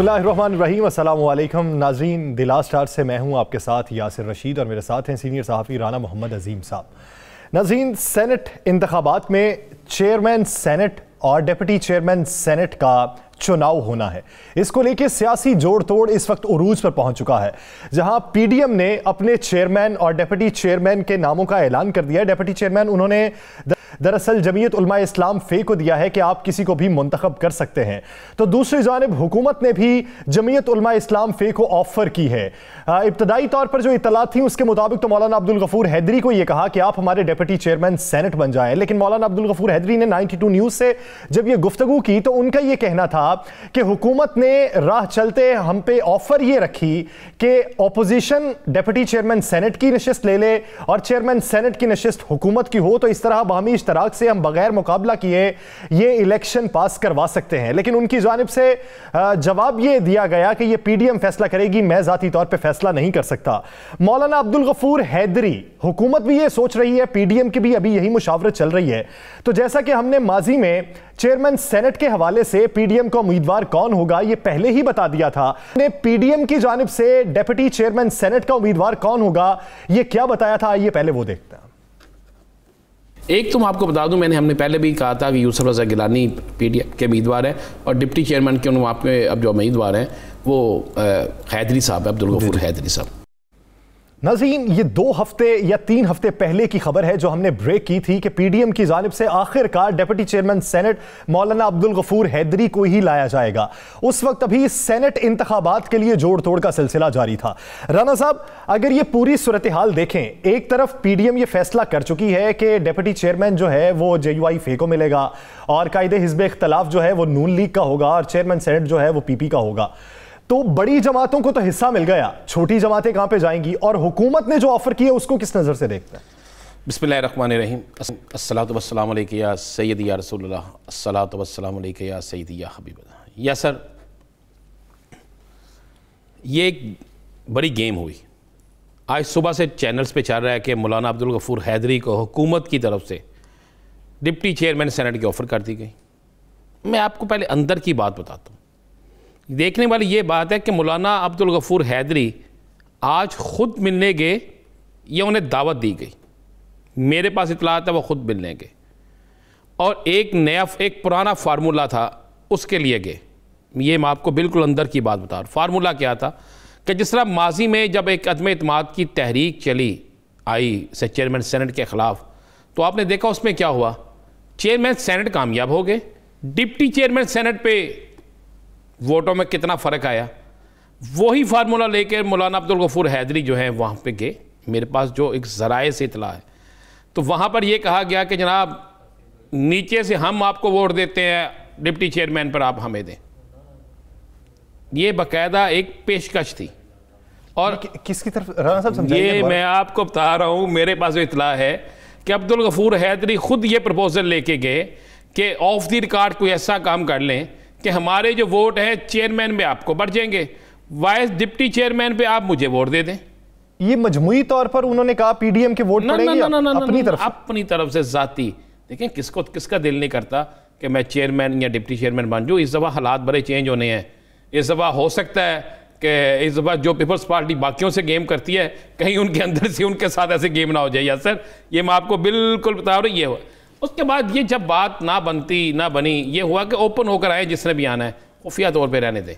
बिस्मिल्लाहिर्रहमानिर्रहीम, अस्सलामु अलैकुम नाज़रीन। दिला स्टार से मैं हूं आपके साथ यासिर रशीद और मेरे साथ हैं सीनियर सहाफ़ी राना मोहम्मद अजीम साहब। नाज़रीन, सेनेट इंतखाबात में चेयरमैन सेनेट और डिप्टी चेयरमैन सेनेट का चुनाव होना है। इसको लेकर सियासी जोड़ तोड़ इस वक्त उरूज पर पहुंच चुका है, जहां पीडीएम ने अपने चेयरमैन और डिप्टी चेयरमैन के नामों का ऐलान कर दिया है। डिप्टी चेयरमैन उन्होंने दरअसल जमीयत उलमा इस्लाम फे को दिया है कि आप किसी को भी मुंतखब कर सकते हैं। तो दूसरी जानिब हुकूमत ने भी जमीयत उलमा इस्लाम फे को ऑफर की है। इब्तदाई तौर पर जो इतला थी उसके मुताबिक तो मौलाना अब्दुल गफूर हैदरी को यह कहा कि आप हमारे डिप्टी चेयरमैन सेनेट बन जाएं, लेकिन मौलाना अब्दुल गफूर हैदरी ने 92 न्यूज से जब यह गुफ्तगू की तो उनका यह कहना था कि हुकूमत ने राह चलते हम पे ऑफर यह रखी कि ऑपोजिशन डिप्टी चेयरमैन सेनेट की नशिस्त ले ले और चेयरमैन सेनेट की नशिस्त हुकूमत की हो, तो इस तरह बाहमी इश्तराक से हम बगैर मुकाबला किए ये इलेक्शन पास करवा सकते हैं। लेकिन उनकी जानिब से जवाब ये दिया गया कि ये पीडीएम फैसला करेगी, मैं जाती तौर पे फैसला नहीं कर सकता। मौलाना अब्दुल गफूर हैदरी, हुकूमत भी ये सोच रही है, पीडीएम की भी अभी यही मुशावरत चल रही है। तो जैसा कि हमने माजी में चेयरमैन सेनेट के हवाले से पीडीएम का उम्मीदवार कौन होगा ये पहले ही बता दिया था, ने पीडीएम की जानिब से डिप्टी चेयरमैन सेनेट का उम्मीदवार कौन होगा ये क्या बताया था, आइए पहले वो देखते हैं। एक तो मैं आपको बता दूं, हमने पहले भी कहा था कि यूसुफ रज़ा गिलानी पीडीएम के उम्मीदवार हैं और डिप्टी चेयरमैन के वहाँ पे अब जो उम्मीदवार हैं वो हैदरी साहब, अब्दुल गफूर हैदरी साहब। नाज़रीन, ये 2 हफ्ते या 3 हफ्ते पहले की खबर है जो हमने ब्रेक की थी कि पीडीएम की जानिब से आखिरकार डिप्टी चेयरमैन सेनेट मौलाना अब्दुल गफूर हैदरी को ही लाया जाएगा। उस वक्त अभी सेनेट इंतखाबात के लिए जोड़ तोड़ का सिलसिला जारी था। राना साहब, अगर ये पूरी सूरत हाल देखें, एक तरफ पीडीएम ये फैसला कर चुकी है कि डिप्टी चेयरमैन जो है वो जेयूआई फे को मिलेगा और कायदे हिज़्ब इख्तिलाफ जो है वो नून लीग का होगा और चेयरमैन सेनेट जो है वो पीपी का होगा। तो बड़ी जमातों को तो हिस्सा मिल गया, छोटी जमातें कहां पे जाएंगी? और हुकूमत ने जो ऑफर किया उसको किस नजर से देखते हैं? बिस्मिल्लाहिर्रहमानिर्रहीम, अस्सलातु वस्सलामु अलैका या सय्यदी या रसूलल्लाह, अस्सलातु वस्सलामु अलैका या सय्यदी या हबीबल्लाह। या सर, ये एक बड़ी गेम हुई। आज सुबह से चैनल्स पे चल रहा है कि मौलाना अब्दुल गफूर हैदरी को हुकूमत की तरफ से डिप्टी चेयरमैन सेनेट की ऑफ़र कर दी गई। मैं आपको पहले अंदर की बात बताता हूँ। देखने वाली ये बात है कि मौलाना अब्दुल गफूर हैदरी आज ख़ुद मिलने गए या उन्हें दावत दी गई, मेरे पास इतलात है वो ख़ुद मिलने गए और एक पुराना फार्मूला था उसके लिए गए। ये मैं आपको बिल्कुल अंदर की बात बता रहा हूँ। फार्मूला क्या था कि जिस तरह माजी में जब एक अदम एतमाद की तहरीक चली आई से चेयरमैन सेनेट के ख़िलाफ़, तो आपने देखा उसमें क्या हुआ, चेयरमैन सेनेट कामयाब हो गए, डिप्टी चेयरमैन सेनेट पे वोटों में कितना फ़र्क आया। वही फार्मूला लेकर मौलाना अब्दुल गफूर हैदरी जो है वहाँ पे गए। मेरे पास जो एक ज़राए से इतला है, तो वहाँ पर यह कहा गया कि जनाब नीचे से हम आपको वोट देते हैं, डिप्टी चेयरमैन पर आप हमें दें। ये बाकायदा एक पेशकश थी। और किसकी तरफ राना साहब समझाइए? ये मैं आपको बता रहा हूँ, मेरे पास जो इतला है कि अब्दुल गफूर हैदरी खुद ये प्रपोजल लेके गए कि ऑफ द रिकॉर्ड कोई ऐसा काम कर लें कि हमारे जो वोट हैं चेयरमैन में आपको बढ़ जाएंगे, वाइस डिप्टी चेयरमैन पे आप मुझे वोट दे दें। ये मजमूई तौर पर उन्होंने कहा पीडीएम के वोट पड़ेंगे अपनी तरफ से जाती। देखें, किसका दिल नहीं करता कि मैं चेयरमैन या डिप्टी चेयरमैन बन जाऊँ। इस दफ़ा हालात बड़े चेंज होने हैं। इस दफ़ा हो सकता है कि इस दफ़ा जो पीपल्स पार्टी बाकियों से गेम करती है, कहीं उनके अंदर से उनके साथ ऐसे गेम ना हो जाए। या सर, ये मैं आपको बिल्कुल बता रहा हूँ। ये हुआ उसके बाद ये जब बात ना बनी, ये हुआ कि ओपन होकर आए, जिसने भी आना है खुफिया तौर पे रहने दे।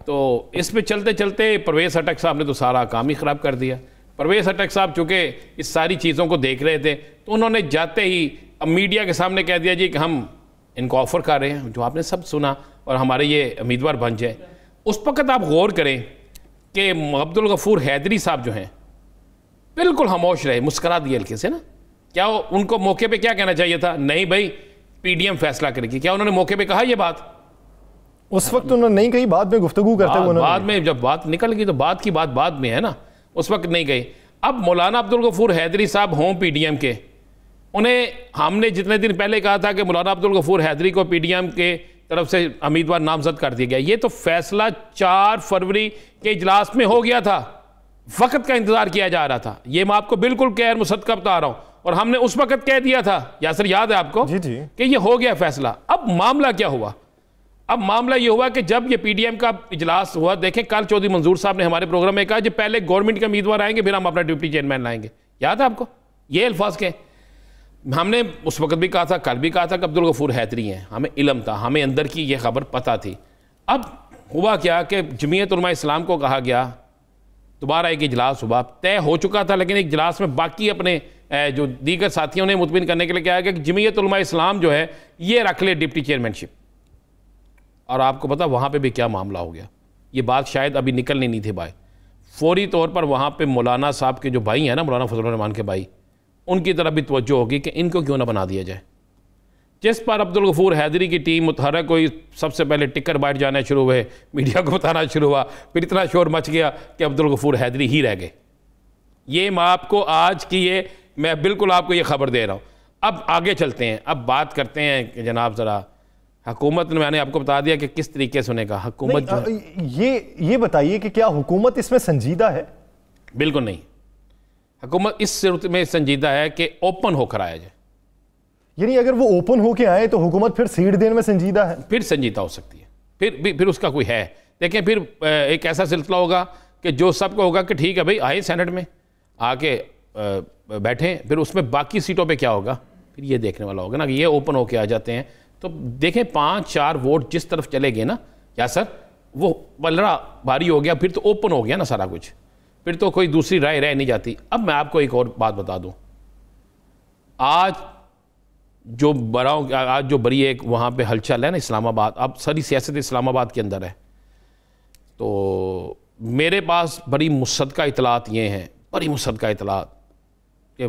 तो इस पे चलते चलते परवेज़ हटक साहब ने तो सारा काम ही ख़राब कर दिया। परवेज़ हटक साहब चूँकि इस सारी चीज़ों को देख रहे थे, तो उन्होंने जाते ही अब मीडिया के सामने कह दिया जी कि हम इनको ऑफ़र कर रहे हैं, जो आपने सब सुना, और हमारे ये उम्मीदवार बन जाए। उस वक़्त आप गौर करें कि अब्दुल गफूर हैदरी साहब जो हैं बिल्कुल खामोश रहे, मुस्करा दिए हल्के से ना। क्या उनको मौके पे क्या कहना चाहिए था? नहीं भाई, पीडीएम फैसला करेगी। क्या उन्होंने मौके पे कहा ये बात? उस वक्त उन्होंने नहीं कही, बाद में गुफ्तगू करते हुए बाद में जब बात निकल गई तो बात की बात बाद में है ना, उस वक्त नहीं गई। अब मौलाना अब्दुल गफूर हैदरी साहब हों पीडीएम के, उन्हें हमने जितने दिन पहले कहा था कि मौलाना अब्दुल गफूर हैदरी को पीडीएम के तरफ से उम्मीदवार नामजद कर दिया गया। ये तो फैसला 4 फरवरी के इजलास में हो गया था, वक्त का इंतजार किया जा रहा था। ये मैं आपको बिल्कुल गैर मुसद्दक़ बता रहा हूं, और हमने उस वक्त कह दिया था, यासर याद है आपको, जी जी, कि ये हो गया फैसला। अब मामला क्या हुआ? अब मामला ये हुआ कि जब ये पीडीएम का इजलास हुआ, देखें कल चौधरी मंजूर साहब ने हमारे प्रोग्राम में कहा कि पहले गवर्नमेंट के उम्मीदवार आएंगे फिर हम अपना डिप्टी चेयरमैन लाएंगे। याद है आपको ये अल्फाज के? हमने उस वक्त भी कहा था, कल भी कहा था कि अब्दुल गफूर हैदरी हैं, हमें इल्म था, हमें अंदर की ये खबर पता थी। अब हुआ क्या कि जमीयत उलमा इस्लाम को कहा गया, दोबारा एक इजलास हुआ, तय हो चुका था, लेकिन एक इजलास में बाकी अपने जो दीगर साथियों ने मुतमिन करने के लिए क्या है कि जमीयत उलमा इस्लाम जो है ये रख ले डिप्टी चेयरमैनशिप। और आपको पता वहाँ पे भी क्या मामला हो गया, ये बात शायद अभी निकलनी नहीं थी भाई। फौरी तौर पर वहाँ पे मौलाना साहब के जो भाई हैं ना, मौलाना फजलुर रहमान के भाई, उनकी तरफ भी तवज्जो होगी कि इनको क्यों ना बना दिया जाए। जिस पर अब्दुल गफूर हैदरी की टीम मुतहरक हुई, सबसे पहले टिकर बाइट जाने शुरू हुए, मीडिया को बताना शुरू हुआ, फिर इतना शोर मच गया कि अब्दुल गफूर हैदरी ही रह गए। ये मैं आपको आज की ये मैं बिल्कुल आपको ये खबर दे रहा हूँ। अब आगे चलते हैं, अब बात करते हैं कि जनाब ज़रा हुकूमत ने, मैंने आपको बता दिया कि किस तरीके से उन्हें कहा हुकूमत ये बताइए कि क्या हुकूमत इसमें संजीदा है? बिल्कुल नहीं, हुकूमत इस सूरत में संजीदा है कि ओपन होकर आया जाए। यानी अगर वो ओपन होकर आए तो हुकूमत फिर सीट देने में संजीदा है? फिर संजीदा हो सकती है, फिर उसका कोई है। देखें फिर एक ऐसा सिलसिला होगा कि जो सबको होगा कि ठीक है भाई आए सेनेट में आके बैठे, फिर उसमें बाकी सीटों पे क्या होगा फिर ये देखने वाला होगा ना कि ये ओपन होके आ जाते हैं। तो देखें 5-4 वोट जिस तरफ चले गए ना या सर, वो बलरा भारी हो गया, फिर तो ओपन हो गया ना सारा कुछ, फिर तो कोई दूसरी राय रह नहीं जाती। अब मैं आपको एक और बात बता दूं, आज जो बड़ी एक वहाँ पे हलचल है ना इस्लामाबाद, अब सारी सियासत इस्लामाबाद के अंदर है, तो मेरे पास बड़ी मुसद्दका इतलात ये हैं, बड़ी मुसद्दका इतलात कि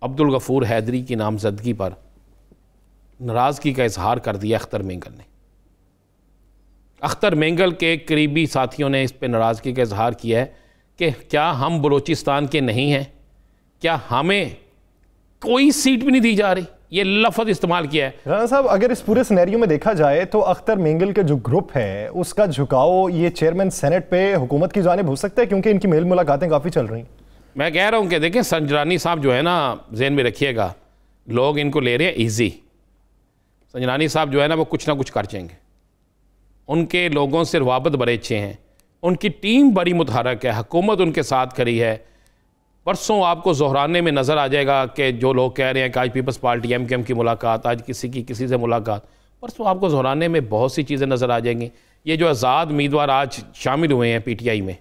अब्दुल गफूर हैदरी की नामजदगी पर नाराज़गी का इजहार कर दिया अख्तर मेंगल ने। अख्तर मेंगल के करीबी साथियों ने इस पर नाराज़गी का इजहार किया है कि क्या हम बलूचिस्तान के नहीं हैं, क्या हमें कोई सीट भी नहीं दी जा रही, ये लफ्ज़ इस्तेमाल किया है। राणा साहब, अगर इस पूरे सिनेरियो में देखा जाए तो अख्तर मेंगल के जो ग्रुप है उसका झुकाव ये चेयरमैन सेनेट पे हुकूमत की जानिब हो सकता है, क्योंकि इनकी मेल मुलाकातें काफ़ी चल रही। मैं कह रहा हूँ कि देखें संजरानी साहब जो है ना, जहन में रखिएगा, लोग इनको ले रहे हैं ईजी। संजरानी साहब जो है ना वो कुछ ना कुछ कर जाएंगे, उनके लोगों से रवाबत बड़े अच्छे हैं, उनकी टीम बड़ी मुतहरक है, हुकूमत उनके साथ खड़ी है। परसों आपको जोहराने में नज़र आ जाएगा कि जो लोग कह रहे हैं कि आज पीपल्स पार्टी एमकेएम की मुलाकात, आज किसी से मुलाकात, परसों आपको जोहराने में बहुत सी चीज़ें नज़र आ जाएंगी। ये जो आज़ाद उम्मीदवार आज शामिल हुए हैं पीटीआई में,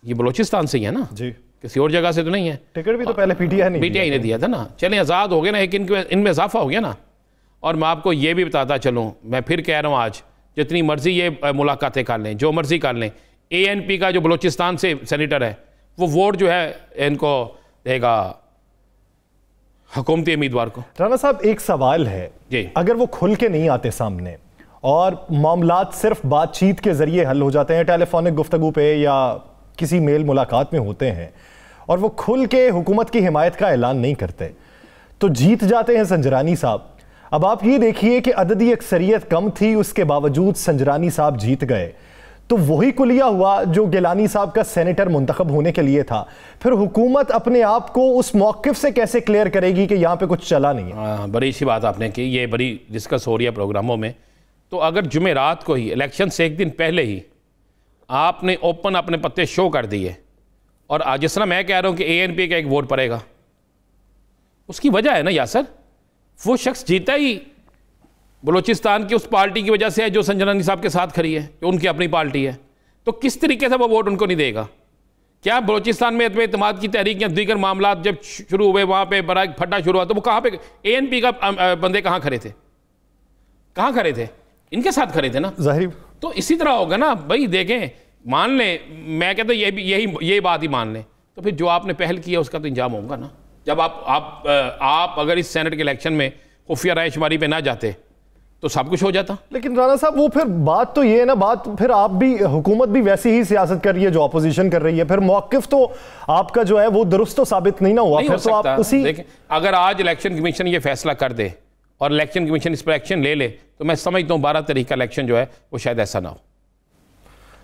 ये बलूचिस्तान से ही है ना जी, किसी और जगह से तो नहीं है। टिकट भी तो पहले पीटीआई ने दिया था ना। चलें आज़ाद हो गए ना, एक इनमें इजाफा हो गया ना। और मैं आपको ये भी बताता चलूँ, मैं फिर कह रहा हूँ, आज जितनी मर्जी ये मुलाकातें कर लें, जो मर्जी कर लें, ANP का जो बलूचिस्तान से सेनेटर है वो वोट जो है इनको देगा हुकूमती उम्मीदवार को। राणा साहब, एक सवाल है जी, अगर वो खुल के नहीं आते सामने और मामलात सिर्फ बातचीत के जरिए हल हो जाते हैं, टेलीफोनिक गुफ्तगू पे या किसी मेल मुलाकात में होते हैं, और वो खुल के हुकूमत की हिमायत का ऐलान नहीं करते, तो जीत जाते हैं संजरानी साहब। अब आप ये देखिए कि अददी अक्सरियत कम थी, उसके बावजूद संजरानी साहब जीत गए, तो वही कुलिया हुआ जो गिलानी साहब का सेनेटर मुंतखब होने के लिए था। फिर हुकूमत अपने आप को उस मौक़िफ़ से कैसे क्लियर करेगी कि यहाँ पे कुछ चला नहीं है? बड़ी सी बात आपने की, ये बड़ी डिस्कस हो रही है प्रोग्रामों में। तो अगर जुमेरात को ही, इलेक्शन से एक दिन पहले ही आपने ओपन अपने पत्ते शो कर दिए, और आज जिस तरह मैं कह रहा हूँ कि ANP का एक वोट पड़ेगा, उसकी वजह है ना यासर, वो शख्स जीता ही बलूचिस्तान की उस पार्टी की वजह से है जो संजरानी साहब के साथ खड़ी है, जो उनकी अपनी पार्टी है। तो किस तरीके से वो वोट उनको नहीं देगा? क्या बलूचिस्तान में इत्तेमाद की तहरीक या दीगर मामला जब शुरू हुए, वहाँ पे बड़ा फटा शुरू हुआ, तो वो कहाँ पे ANP का बंदे कहाँ खड़े थे? कहाँ खड़े थे? इनके साथ खड़े थे ना ज़ाहिर। तो इसी तरह होगा ना भाई। देखें, मान लें, मैं कहता हूँ यही बात ही मान लें, तो फिर जो आपने पहल किया उसका तो इंजाम होगा ना। जब आप अगर इस सेनेट के इलेक्शन में खुफिया रायशुमारी पे ना जाते तो सब कुछ हो जाता। लेकिन राणा साहब, वो फिर बात तो ये है ना, बात फिर आप भी, हुकूमत भी वैसी ही सियासत कर रही है जो अपोजिशन कर रही है, फिर मौक़िफ़ तो आपका जो है वो दुरुस्त तो साबित नहीं ना हुआ। नहीं फिर हो तो आप उसी, देखें, अगर आज इलेक्शन कमीशन ये फैसला कर दे और इलेक्शन कमीशन इस पर एक्शन ले ले, तो मैं समझता हूँ 12 तारीख का इलेक्शन जो है वो शायद ऐसा ना हो।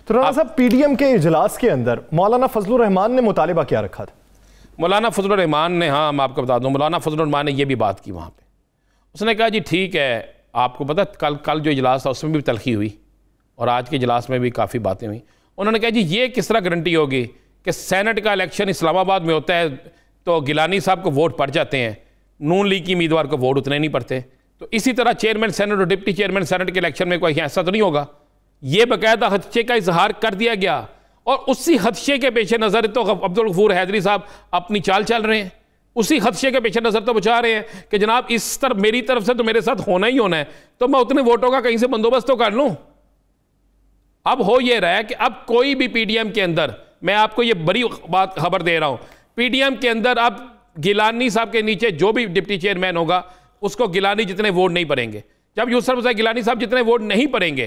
तो राणा साहब, PDM के इजलास के अंदर मौलाना फजलुर रहमान ने मुतालिबा क्या रखा था? मौलाना फजलुर रहमान ने, हाँ मैं आपको बता दूँ, मौलाना फजलुर रहमान ने यह भी बात की वहाँ पर। उसने कहा जी ठीक है, आपको पता कल जो इजलास था उसमें भी तलखी हुई और आज के इजलास में भी काफ़ी बातें हुई। उन्होंने कहा जी ये किस तरह गारंटी होगी कि सेनेट का इलेक्शन इस्लामाबाद में होता है तो गिलानी साहब को वोट पड़ जाते हैं, नून लीग की उम्मीदवार को वोट उतने नहीं पड़ते। तो इसी तरह चेयरमैन सेनेट और डिप्टी चेयरमैन सेनेट के इलेक्शन में कोई ऐसा तो नहीं होगा। ये बाकायदा खदशे का इजहार कर दिया गया और उसी खदशे के पेश नज़र तो अब्दुल गफूर हैदरी साहब अपनी चाल चल रहे हैं, उसी खदशे के पेश नज़र तो बचा रहे हैं कि जनाब इस तरफ मेरी तरफ से तो मेरे साथ होना ही होना है, तो मैं उतने वोटों का कहीं से बंदोबस्त तो कर लूँ। अब हो ये रहा है कि अब कोई भी पीडीएम के अंदर, मैं आपको ये बड़ी बात खबर दे रहा हूँ, पीडीएम के अंदर अब गिलानी साहब के नीचे जो भी डिप्टी चेयरमैन होगा उसको गिलानी जितने वोट नहीं पड़ेंगे। जब यूसुफ हुसैन गिलानी साहब जितने वोट नहीं पड़ेंगे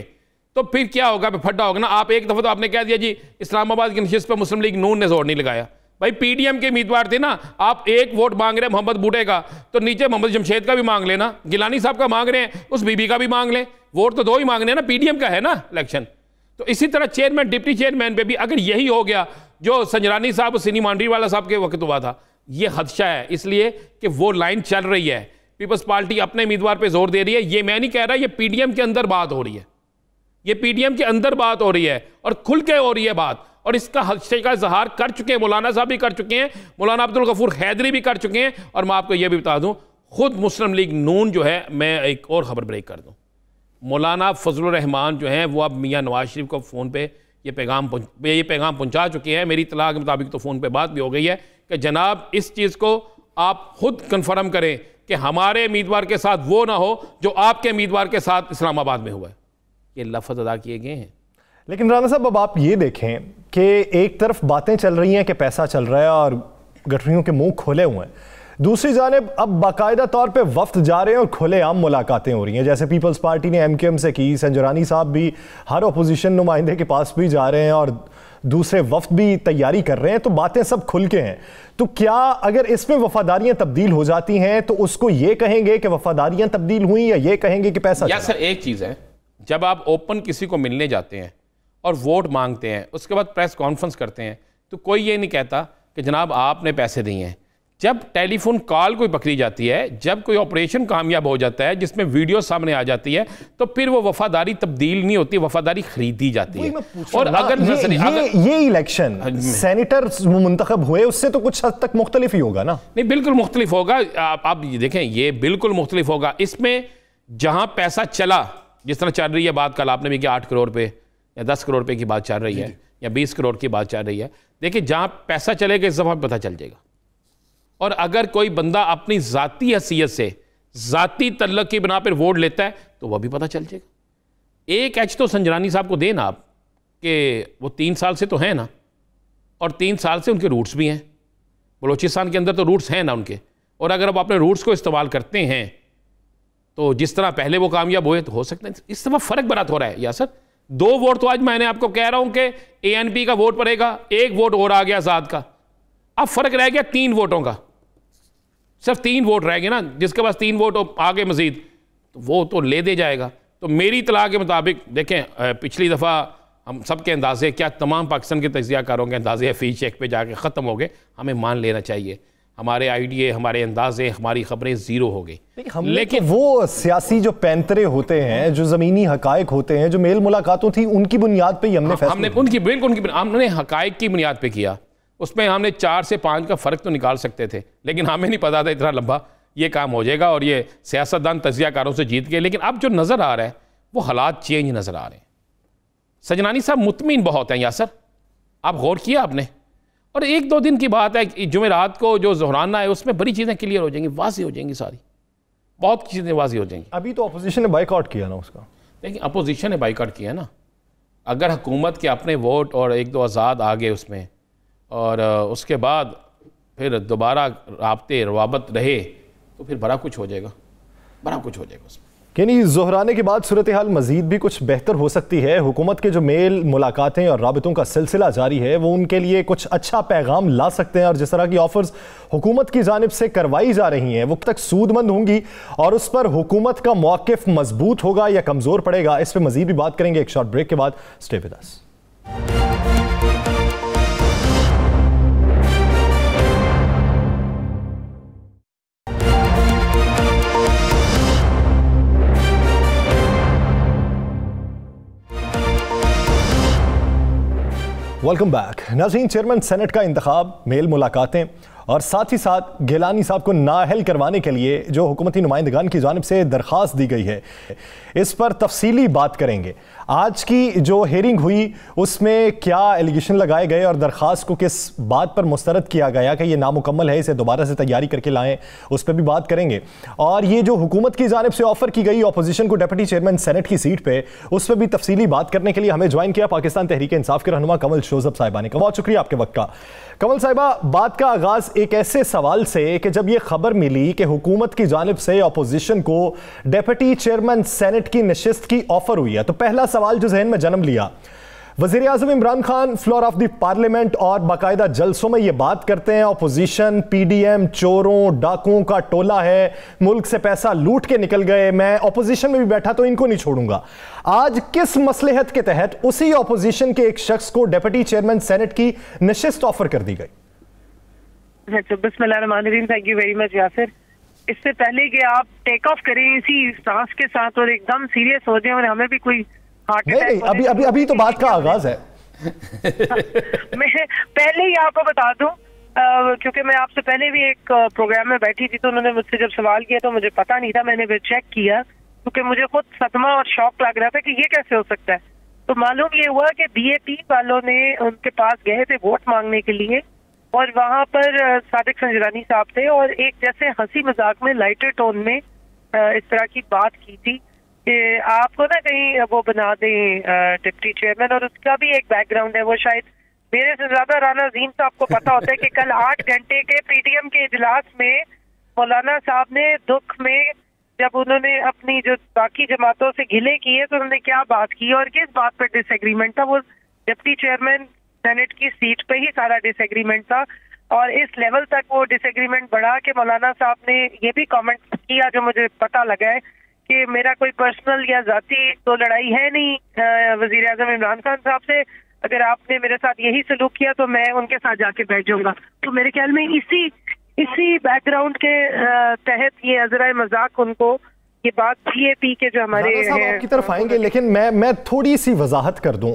तो फिर क्या होगा, फड्डा होगा ना। आप एक दफ़ा तो आपने कह दिया जी इस्लामाबाद की नशिस्त पर मुस्लिम लीग नून ने जोर नहीं लगाया। भाई पीडीएम के उम्मीदवार थे ना, आप एक वोट मांग रहे हैं मोहम्मद बूटे का, तो नीचे मोहम्मद जमशेद का भी मांग लेना, गिलानी साहब का मांग रहे हैं उस बीबी का भी मांग लें। वोट तो दो ही मांगने हैं ना, पीडीएम का है ना इलेक्शन। तो इसी तरह चेयरमैन डिप्टी चेयरमैन पे भी अगर यही हो गया जो संजरानी साहब सिनी मांडरीवाला साहब के वक्त हुआ था, ये खदशा है इसलिए कि वो लाइन चल रही है, पीपल्स पार्टी अपने उम्मीदवार पे जोर दे रही है। ये मैं नहीं कह रहा, ये पीडीएम के अंदर बात हो रही है, ये पीडीएम के अंदर बात हो रही है और खुल के हो रही है बात। और इसका खदशे का इजहार कर चुके हैं, मौलाना साहब भी कर चुके हैं, मौलाना अब्दुल गफूर हैदरी भी कर चुके हैं। और मैं आपको यह भी बता दूं, खुद मुस्लिम लीग नून जो है, मैं एक और खबर ब्रेक कर दूं, मौलाना फजलुर रहमान जो हैं वो अब मियां नवाज शरीफ को फ़ोन पे ये पैगाम पहुंचा चुके हैं। मेरी इत्तला के मुताबिक तो फ़ोन पे बात भी हो गई है कि जनाब इस चीज़ को आप खुद कन्फर्म करें कि हमारे उम्मीदवार के साथ वो ना हो जो आपके उम्मीदवार के साथ इस्लामाबाद में हुआ है। ये लफ्ज़ अदा किए गए हैं। लेकिन राना साहब अब आप ये देखें कि एक तरफ बातें चल रही हैं कि पैसा चल रहा है और गठरियों के मुंह खोले हुए हैं, दूसरी जानिब अब बाकायदा तौर पे वफ्द जा रहे हैं और खुलेआम मुलाकातें हो रही हैं। जैसे पीपल्स पार्टी ने एमकेएम से की, संजरानी साहब भी हर अपोजिशन नुमाइंदे के पास भी जा रहे हैं और दूसरे वफ्द भी तैयारी कर रहे हैं, तो बातें सब खुल के हैं। तो क्या अगर इसमें वफादारियां तब्दील हो जाती हैं तो उसको ये कहेंगे कि वफादारियां तब्दील हुई या ये कहेंगे कि पैसा? या सर एक चीज़ है, जब आप ओपन किसी को मिलने जाते हैं और वोट मांगते हैं, उसके बाद प्रेस कॉन्फ्रेंस करते हैं, तो कोई ये नहीं कहता कि जनाब आपने पैसे दिए हैं। जब टेलीफोन कॉल कोई पकड़ी जाती है, जब कोई ऑपरेशन कामयाब हो जाता है जिसमें वीडियो सामने आ जाती है, तो फिर वो वफादारी तब्दील नहीं होती, वफादारी खरीदी जाती है। और अगर ये इलेक्शन सेनेटर मुंतखब हुए उससे तो कुछ हद तक मुख्तलिफ ही होगा ना? नहीं, बिल्कुल मुख्तलिफ होगा। आप देखें, ये बिल्कुल मुख्तलिफ होगा। इसमें जहां पैसा चला, जिस तरह चल रही है बात, कल आपने भी किया 8 करोड़ पे या 10 करोड़ पे की बात चल रही है या 20 करोड़ की बात चल रही है। देखिए जहां पैसा चलेगा इस दफा पता चल जाएगा। और अगर कोई बंदा अपनी जाती हैसियत से, जाती तल्लक की बिना पर वोट लेता है तो वह भी पता चल जाएगा। एक एच तो संजरानी साहब को देना आप कि वो 3 साल से तो हैं ना, और 3 साल से उनके रूट्स भी हैं, बलोचिस्तान के अंदर तो रूट्स हैं ना उनके। और अगर आप अपने रूट्स को इस्तेमाल करते हैं तो जिस तरह पहले वो कामयाब हुए तो हो सकता है इस दफा फ़र्क बरात हो रहा है। या सर 2 वोट तो आज मैंने आपको कह रहा हूं कि ANP का वोट पड़ेगा, 1 वोट और आ गया आज़ाद का, अब फ़र्क रह गया 3 वोटों का। सिर्फ 3 वोट रह गए ना, जिसके पास 3 वोट आगे मजीद तो वो तो ले दे जाएगा। तो मेरी इत्तला के मुताबिक देखें, पिछली दफ़ा हम सब के अंदाजे, क्या तमाम पाकिस्तान के तजियाकारों के अंदाजे हफीज शेख पे जाके ख़त्म हो गए। हमें मान लेना चाहिए हमारे आइडिए, हमारे अंदाजे, हमारी खबरें ज़ीरो हो गई। लेकिन वो सियासी जो पैंतरे होते हैं, जो ज़मीनी हकायक होते हैं, जो मेल मुलाकातों थी, उनकी बुनियाद पे ही हमने हमने हकायक की बुनियाद पे किया। उसमें हमने 4 से 5 का फ़र्क तो निकाल सकते थे, लेकिन हमें नहीं पता था इतना लंबा ये काम हो जाएगा और ये सियासतदान तजियाकारों से जीत गए। लेकिन अब जो नज़र आ रहा है वो हालात चेंज नज़र आ रहे हैं। सजनानी साहब मुतमिन बहुत हैं यासर, आप गौर किया आपने? और 1-2 दिन की बात है, जुमेरात को जो ज़ोहराना है उसमें बड़ी चीज़ें क्लियर हो जाएंगी, वाज़ेह हो जाएंगी, सारी बहुत चीज़ें वाज़ेह हो जाएंगी। अभी तो अपोजिशन ने बाइकआउट किया ना उसका। लेकिन अपोजिशन ने बाइकआउट किया ना, अगर हुकूमत के अपने वोट और 1-2 आज़ाद आ गए उसमें और उसके बाद फिर दोबारा राब्ते रवाबत रहे तो फिर बड़ा कुछ हो जाएगा, बड़ा कुछ हो जाएगा उसमें। यानी ज़ोहराने के बाद सूरत हाल मज़ीद भी कुछ बेहतर हो सकती है। हुकूमत के जो मेल मुलाकातें और राबितों का सिलसिला जारी है वो उनके लिए कुछ अच्छा पैगाम ला सकते हैं, और जिस तरह की ऑफर्स हुकूमत की जानिब से करवाई जा रही हैं वो तक सूदमंद होंगी और उस पर हुकूमत का मौक़िफ़ मजबूत होगा या कमज़ोर पड़ेगा, इस पर मज़ीद भी बात करेंगे एक शॉर्ट ब्रेक के बाद। Stay with us. Welcome back. नाज़रीन, चेयरमैन सेनेट का इंतखाब, मेल मुलाकातें और साथ ही साथ गिलानी साहब को नाअहल करवाने के लिए जो हुकूमती नुमाइंदगान की जानिब से दरख्वास्त दी गई है, इस पर तफसीली बात करेंगे। आज की जो हेयरिंग हुई उसमें क्या एलिगेशन लगाए गए और दरख्वास्त को किस बात पर मुस्तरद किया गया कि ये नामुकम्मल है, इसे दोबारा से तैयारी करके लाएं, उस पर भी बात करेंगे। और ये जो हुकूमत की जानिब से ऑफर की गई अपोजिशन को डिप्टी चेयरमैन सेनेट की सीट पे, उस पर भी तफसीली बात करने के लिए हमें ज्वाइन किया पाकिस्तान तहरीक इंसाफ के रहनुमा कमल शोजब साहिबा ने। बहुत शुक्रिया आपके वक्त का। कमल साहिबा, बात का आगाज एक ऐसे सवाल से कि जब ये खबर मिली कि हुकूमत की जानिब से अपोजिशन को डिप्टी चेयरमैन सेनेट की नशिस्त की ऑफर हुई है, तो पहला सवाल जो जहन में जन्म लिया, वज़ीर आज़म Imran Khan floor of the parliament और बाकायदा जलसों में ये बात करते हैं अपोजिशन पीडीएम चोरों डाकुओं का टोला है, मुल्क से पैसा लूट के निकल गए, मैं अपोजिशन में भी बैठा तो इनको नहीं छोड़ूंगा। आज किस मसलहत के तहत उसी अपोजिशन के एक शख्स को डिप्टी चेयरमैन सेनेट की नशिस्त ऑफर कर दी गई? बिस्मिल्लाहिर्रहमानिर्रहीम, thank you very much Yasir. इससे पहले कि आप टेक ऑफ करें इसी सांस के साथ और एकदम सीरियस हो जाए और हमें भी कोई नहीं, अभी तो बात का आगाज है। मैं पहले ही आपको बता दूं, क्योंकि मैं आपसे पहले भी एक प्रोग्राम में बैठी थी तो उन्होंने मुझसे जब सवाल किया तो मुझे पता नहीं था, मैंने फिर चेक किया क्योंकि मुझे खुद सदमा और शौक लग रहा था कि ये कैसे हो सकता है। तो मालूम ये हुआ कि बीएपी वालों ने उनके पास गए थे वोट मांगने के लिए और वहां पर सादिक संजरानी साहब थे और एक जैसे हंसी मजाक में लाइटर टोन में इस तरह की बात की थी कि आपको ना कहीं वो बना दें डिप्टी चेयरमैन, और उसका भी एक बैकग्राउंड है। वो शायद मेरे से ज्यादा राना अजीम साहब को पता होता है कि कल 8 घंटे के पीटीएम के इजलास में मौलाना साहब ने दुख में जब उन्होंने अपनी जो बाकी जमातों से गिले किए तो उन्होंने क्या बात की और किस बात पर डिसएग्रीमेंट था। वो डिप्टी चेयरमैन सेनेट की सीट पे ही सारा डिसएग्रीमेंट था और इस लेवल तक वो डिसएग्रीमेंट बढ़ा कि मौलाना साहब ने ये भी कमेंट किया, जो मुझे पता लगा है कि मेरा कोई पर्सनल या जाती तो लड़ाई है नहीं वजीर आजम इमरान खान साहब से, अगर आपने मेरे साथ यही सलूक किया तो मैं उनके साथ जाके बैठ जाऊंगा। तो मेरे ख्याल में इसी बैकग्राउंड के तहत ये अजरा मजाक उनको ये बात बीएपी के जो हमारे आपकी तरफ आएंगे, लेकिन मैं थोड़ी सी वजाहत कर दूं।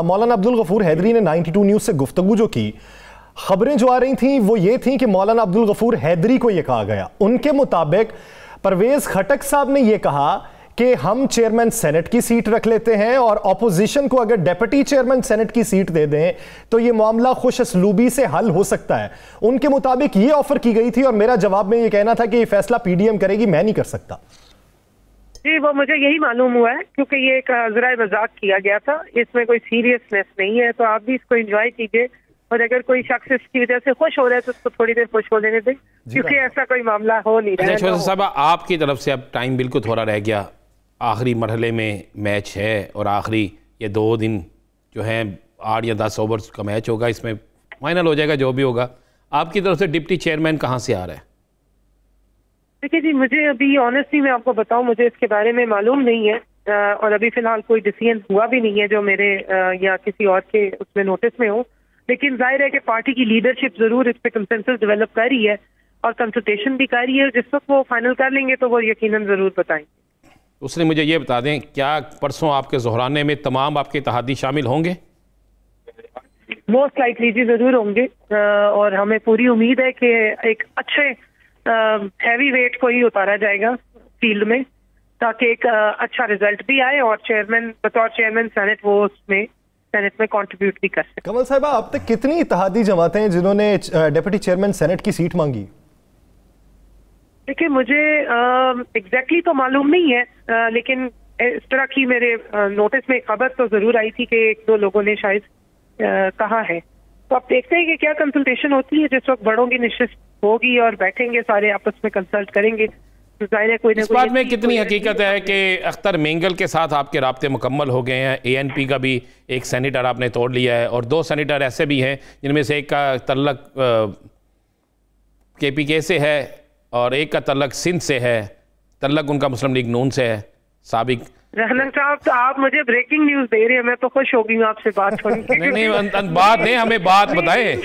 मौलाना अब्दुल गफूर हैदरी ने 92 न्यूज से गुफ्तगू जो की, खबरें जो आ रही थी वो ये थी कि मौलाना अब्दुल गफूर हैदरी को ये कहा गया, उनके मुताबिक परवेज खटक साहब ने यह कहा कि हम चेयरमैन सेनेट की सीट रख लेते हैं और ऑपोजिशन को अगर डिप्टी चेयरमैन सेनेट की सीट दे दें तो यह मामला खुश असलूबी से हल हो सकता है। उनके मुताबिक यह ऑफर की गई थी और मेरा जवाब में यह कहना था कि यह फैसला पीडीएम करेगी, मैं नहीं कर सकता। जी, वो मुझे यही मालूम हुआ है क्योंकि ये एक जरा मजाक किया गया था, इसमें कोई सीरियसनेस नहीं है, तो आप भी इसको एंजॉय कीजिए और अगर कोई शख्स इसकी वजह से खुश हो रहा है तो उसको थोड़ी देर खुश हो लेने दें, क्योंकि ऐसा कोई मामला हो नहीं रहा है। साहब, आपकी तरफ से अब टाइम बिल्कुल थोड़ा रह गया, आखिरी मरहले में मैच है और आखिरी ये 2 दिन जो हैं 8 या 10 ओवर्स का मैच होगा, इसमें फाइनल हो जाएगा जो भी होगा। आपकी तरफ से डिप्टी चेयरमैन कहाँ से आ रहा है? देखिए जी, मुझे अभी ऑनेस्टली मैं आपको बताऊं, मुझे इसके बारे में मालूम नहीं है और अभी फिलहाल कोई डिसीजन हुआ भी नहीं है जो मेरे या किसी और के उसमें नोटिस में हो, लेकिन जाहिर है कि पार्टी की लीडरशिप जरूर इस पे कंसेंसस डेवलप कर रही है और कंसल्टेशन भी कर रही है, जिस वक्त वो फाइनल कर लेंगे तो वो यकीनन जरूर बताएंगे। उसने मुझे ये बता दें, क्या परसों आपके ज़ोहराने में तमाम आपके इत्तेहादी शामिल होंगे? मोस्ट लाइकली जी जरूर होंगे और हमें पूरी उम्मीद है कि एक अच्छे हैवी वेट को ही उतारा जाएगा फील्ड में ताकि एक अच्छा रिजल्ट भी आए और चेयरमैन बतौर चेयरमैन सेनेट वो उसमें सेनेट में कंट्रीब्यूट भी कर सके। कमल साहिबा, अब तक कितनी इत्तेहादी जमातें हैं जिन्होंने डिप्टी चेयरमैन सेनेट की सीट मांगी? देखिए, मुझे एग्जैक्टली तो मालूम नहीं है, लेकिन इस तरह की मेरे नोटिस में खबर तो जरूर आई थी कि 1-2 लोगों ने शायद कहा है। तो आप देखते हैं कि क्या कंसल्टेशन होती है, जिस वक्त बड़ों की निश्चित होगी और बैठेंगे सारे आपस में कंसल्ट करेंगे तो जाहिर है कोई ना इस बात में कितनी हकीकत है कि अख्तर मेंगल के साथ आपके राब्ते मुकम्मल हो गए हैं? एएनपी का भी एक सेनेटर आपने तोड़ लिया है और 2 सेनेटर ऐसे भी हैं जिनमें से एक का तल्लक केपीके से है और एक का तल्लक सिंध से है, तल्लक उनका मुस्लिम लीग नून से है साबिक। रहमान साहब, तो आप मुझे ब्रेकिंग न्यूज दे रहे हैं, मैं तो खुश हो गई हूँ आपसे बात सुन के। नहीं, बात नहीं, हमें बात बताएं।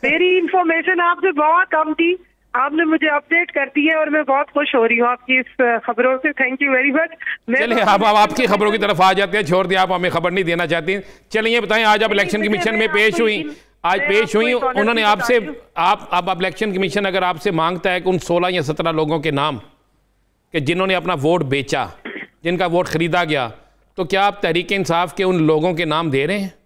मेरी इंफॉर्मेशन आपसे बहुत कम थी आपने मुझे अपडेट कर दी है और मैं बहुत खुश हो रही हूँ आपकी इस खबरों से। Thank you very much. चलिए अब आपकी खबरों की तरफ आ जाते हैं, छोड़ दिया, आप हमें खबर नहीं देना चाहती। चलिए बताएं, आज आप इलेक्शन कमीशन में पेश हुई, उन्होंने आपसे आप इलेक्शन कमीशन अगर आपसे मांगता है कि उन 16 या 17 लोगों के नाम कि जिन्होंने अपना वोट बेचा, जिनका वोट खरीदा गया, तो क्या आप तहरीक इंसाफ के उन लोगों के नाम दे रहे हैं?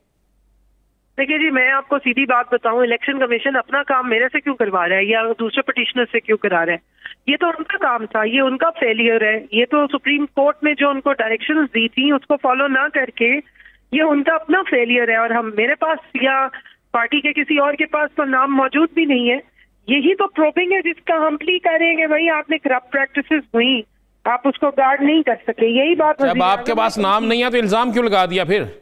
देखिए जी, मैं आपको सीधी बात बताऊं, इलेक्शन कमीशन अपना काम मेरे से क्यों करवा रहा है या दूसरे पटिशनर से क्यों करा रहा है? ये तो उनका काम था, ये उनका फेलियर है। ये तो सुप्रीम कोर्ट ने जो उनको डायरेक्शंस दी थी उसको फॉलो ना करके ये उनका अपना फेलियर है। और हम मेरे पास या पार्टी के किसी और के पास तो नाम मौजूद भी नहीं है। यही तो प्रोबिंग है जिसका हम प्ली करेंगे, भाई आपने करप्ट प्रैक्टिसेस हुई, आप उसको गार्ड नहीं कर सके। यही बात। जब आपके पास नाम नहीं है तो इल्जाम क्यों लगा दिया फिर?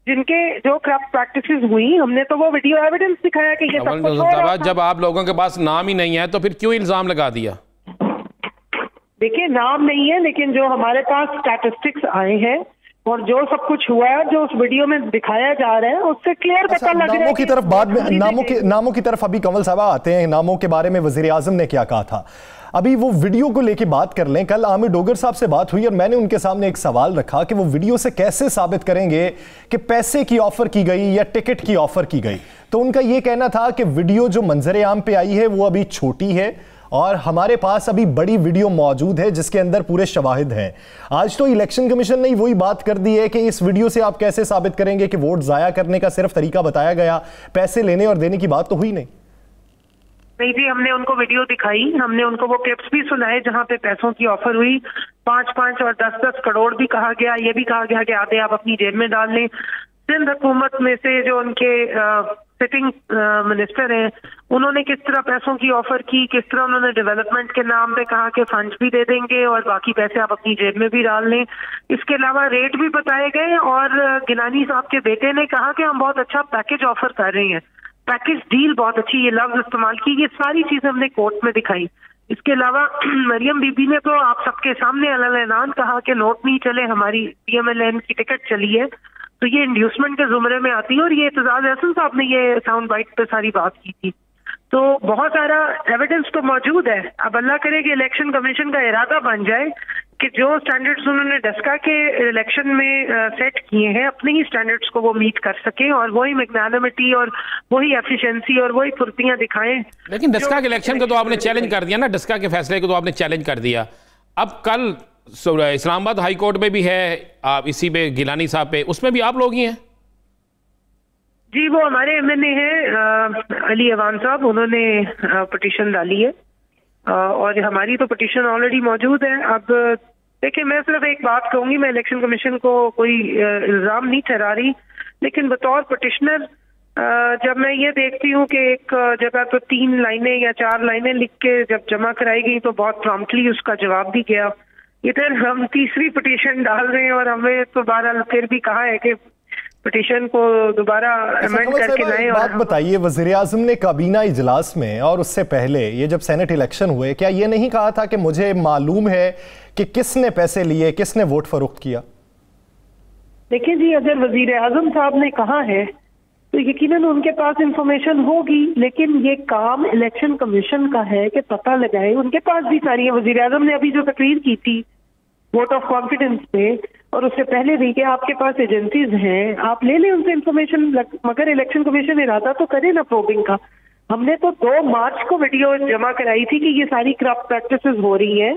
जिनके जो करप्ट प्रैक्टिसेस हुई, हमने तो वो वीडियो एविडेंस दिखाया कि ये सब कुछ हो रहा था। जब आप लोगों के पास नाम ही नहीं है तो फिर क्यों इल्जाम लगा दिया? देखिए, नाम नहीं है, लेकिन जो हमारे पास स्टैटिस्टिक्स आए हैं और जो सब कुछ हुआ है, जो उस वीडियो में दिखाया जा रहा है, उससे क्लियर पता लग रहा है। नामों की तरफ बाद में, नामों की तरफ अभी कंवल साहब आते हैं। नामों के बारे में वजीर आजम ने क्या कहा था, अभी वो वीडियो को लेके बात कर लें। कल आमिर डोगर साहब से बात हुई और मैंने उनके सामने एक सवाल रखा कि वो वीडियो से कैसे साबित करेंगे कि पैसे की ऑफर की गई या टिकट की ऑफर की गई। तो उनका ये कहना था कि वीडियो जो मंजर आम पे आई है वो अभी छोटी है और हमारे पास अभी बड़ी वीडियो मौजूद है जिसके अंदर पूरे शवाहिद हैं। आज तो इलेक्शन कमीशन ने वही बात कर दी है कि इस वीडियो से आप कैसे साबित करेंगे कि वोट जाया करने का सिर्फ तरीका बताया गया, पैसे लेने और देने की बात तो हुई नहीं। नहीं जी, हमने उनको वीडियो दिखाई, हमने उनको वो क्लिप्स भी सुनाए जहां पे पैसों की ऑफर हुई, 5-5 और 10-10 करोड़ भी कहा गया। ये भी कहा गया कि आधे आप अपनी जेब में डाल लें। सिंध हुकूमत में से जो उनके सिटिंग मिनिस्टर हैं, उन्होंने किस तरह पैसों की ऑफर की, किस तरह उन्होंने डेवलपमेंट के नाम पे कहा कि फंड्स भी दे देंगे और बाकी पैसे आप अपनी जेब में भी डाल लें। इसके अलावा रेट भी बताए गए और गिलानी साहब के बेटे ने कहा कि हम बहुत अच्छा पैकेज ऑफर कर रहे हैं, पैकेज डील बहुत अच्छी, ये लफ्ज इस्तेमाल की। ये सारी चीजें हमने कोर्ट में दिखाई। इसके अलावा मरियम बीबी ने तो आप सबके सामने अलग कहा कि नोट नहीं चले, हमारी PMLN की टिकट चली है। तो ये इंड्यूसमेंट के जुमरे में आती है और ये एतजाज एहसन साहब ने ये साउंड बाइट पे सारी बात की थी। तो बहुत सारा एविडेंस तो मौजूद है। अब अल्लाह करे कि इलेक्शन कमीशन का इरादा बन जाए कि जो स्टैंडर्ड्स उन्होंने डस्का के इलेक्शन में सेट किए हैं, अपने ही स्टैंडर्ड्स को वो मीट कर सकें और वही मैग्नानिमिटी और वही एफिशिएंसी और वही फुर्तियां दिखाएं। लेकिन डस्का के इलेक्शन को तो आपने चैलेंज कर दिया ना, डस्का के फैसले को तो आपने चैलेंज कर दिया। अब कल इस्लामाबाद हाई कोर्ट में भी है, आप इसी पे गिलानी साहब पे, उसमें भी आप लोग ही हैं जी। वो हमारे MNA हैं अली अवान साहब, उन्होंने पिटीशन डाली है और हमारी तो पिटीशन ऑलरेडी मौजूद है। अब देखिए, मैं सिर्फ एक बात कहूंगी, मैं इलेक्शन कमीशन को कोई इल्जाम नहीं ठहरा रही, लेकिन बतौर पिटिशनर जब मैं ये देखती हूँ कि एक जगह तो 3 लाइनें या 4 लाइनें लिख के जब जमा कराई गई तो बहुत प्रॉम्प्टली उसका जवाब भी गया। इधर हम तीसरी पिटीशन डाल रहे हैं और हमें तो बहरहाल फिर भी कहा है कि पिटीशन को दोबारा अमेंड करके लाएं। बात बताइए, वज़ीर आज़म ने काबीना इजलास में और उससे पहले ये जब सेनेट इलेक्शन हुए, क्या ये नहीं कहा था कि मुझे मालूम है कि किसने पैसे लिए, किसने वोट फरोख्त किया? देखिए जी, अगर वज़ीर आज़म साहब ने कहा है तो यकीनन उनके पास इंफॉर्मेशन होगी, लेकिन ये काम इलेक्शन कमीशन का है कि पता लगाए। उनके पास भी सारी है। वज़ीर आज़म ने अभी जो तकरीर की थी वोट ऑफ कॉन्फिडेंस पे और उससे पहले भी कि आपके पास एजेंसीज हैं, आप ले लें उनसे इंफॉर्मेशन, मगर इलेक्शन कमीशन इरादा तो करे ना प्रोबिंग का। हमने तो 2 मार्च को वीडियो जमा कराई थी कि ये सारी करप्ट प्रैक्टिसेस हो रही है,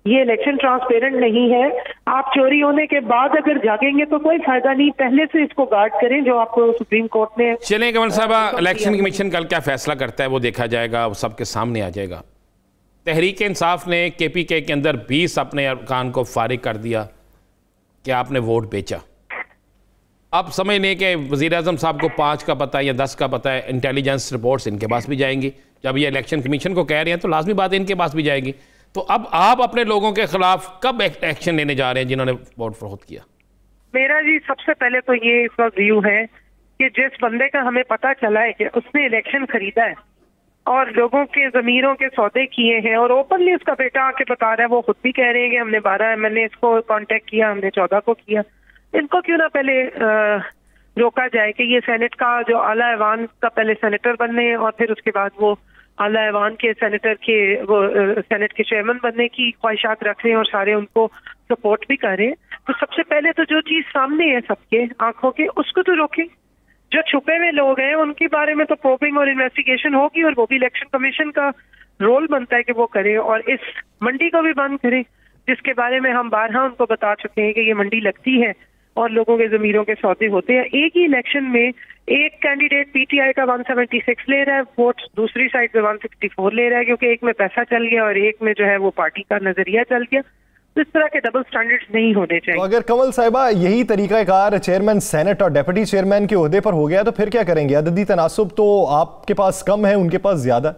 ये इलेक्शन ट्रांसपेरेंट नहीं है। आप चोरी होने के बाद अगर जागेंगे तो कोई फायदा नहीं, पहले से इसको गार्ड करें जो आपको सुप्रीम कोर्ट ने। चलें कंवल साहब, इलेक्शन कमीशन कल क्या फैसला करता है वो देखा जाएगा, वो सबके सामने आ जाएगा। तहरीक इंसाफ ने KPK के अंदर 20 अपने अरकान को फारिग कर दिया कि आपने वोट बेचा। अब समझ लें कि वज़ीर आज़म साहब को 5 का पता है या 10 का पता है, इंटेलिजेंस रिपोर्ट्स इनके पास भी जाएंगी। जब ये इलेक्शन कमीशन को कह रहे हैं तो लाजमी बात है इनके पास भी जाएगी। तो अब आप अपने लोगों के खिलाफ कब एक्शन लेने जा रहे हैं जिन्होंने वोट फरोख्त किया? मेरा जी सबसे पहले तो ये इस वक्त व्यू है कि जिस बंदे का हमें पता चला है कि उसने इलेक्शन खरीदा है और लोगों के ज़मीरों के सौदे किए हैं और ओपनली उसका बेटा आके बता रहा है, वो खुद भी कह रहे हैं कि हमने 12 MNA इसको कांटेक्ट किया, हमने 14 को किया। इनको क्यों ना पहले रोका जाए कि ये सेनेट का जो आला ऐवान का पहले सेनेटर बनने और फिर उसके बाद वो आला ऐवान के सेनेटर के वो सेनेट के चेयरमैन बनने की ख्वाहिशात रख रहे हैं और सारे उनको सपोर्ट भी कर रहे हैं। तो सबसे पहले तो जो चीज सामने है सबके आंखों के, उसको तो रोकें। जो छुपे हुए लोग हैं उनके बारे में तो प्रोबिंग और इन्वेस्टिगेशन होगी, और वो भी इलेक्शन कमीशन का रोल बनता है कि वो करें, और इस मंडी को भी बंद करें जिसके बारे में हम बारहा उनको बता चुके हैं कि ये मंडी लगती है और लोगों के जमीरों के सौदे होते हैं। एक ही इलेक्शन में एक कैंडिडेट पीटीआई का 176 ले रहा है वोट, दूसरी साइड पे 164 ले रहा है, क्योंकि एक में पैसा चल गया और एक में जो है वो पार्टी का नजरिया चल गया। तो इस तरह के डबल स्टैंडर्ड्स नहीं होने चाहिए। तो अगर कमल साहिबा यही तरीकाकार चेयरमैन सेनेट और डेप्यूटी चेयरमैन के ओहदे पर हो गया तो फिर क्या करेंगे? अददी तनासुब तो आपके पास कम है, उनके पास ज्यादा।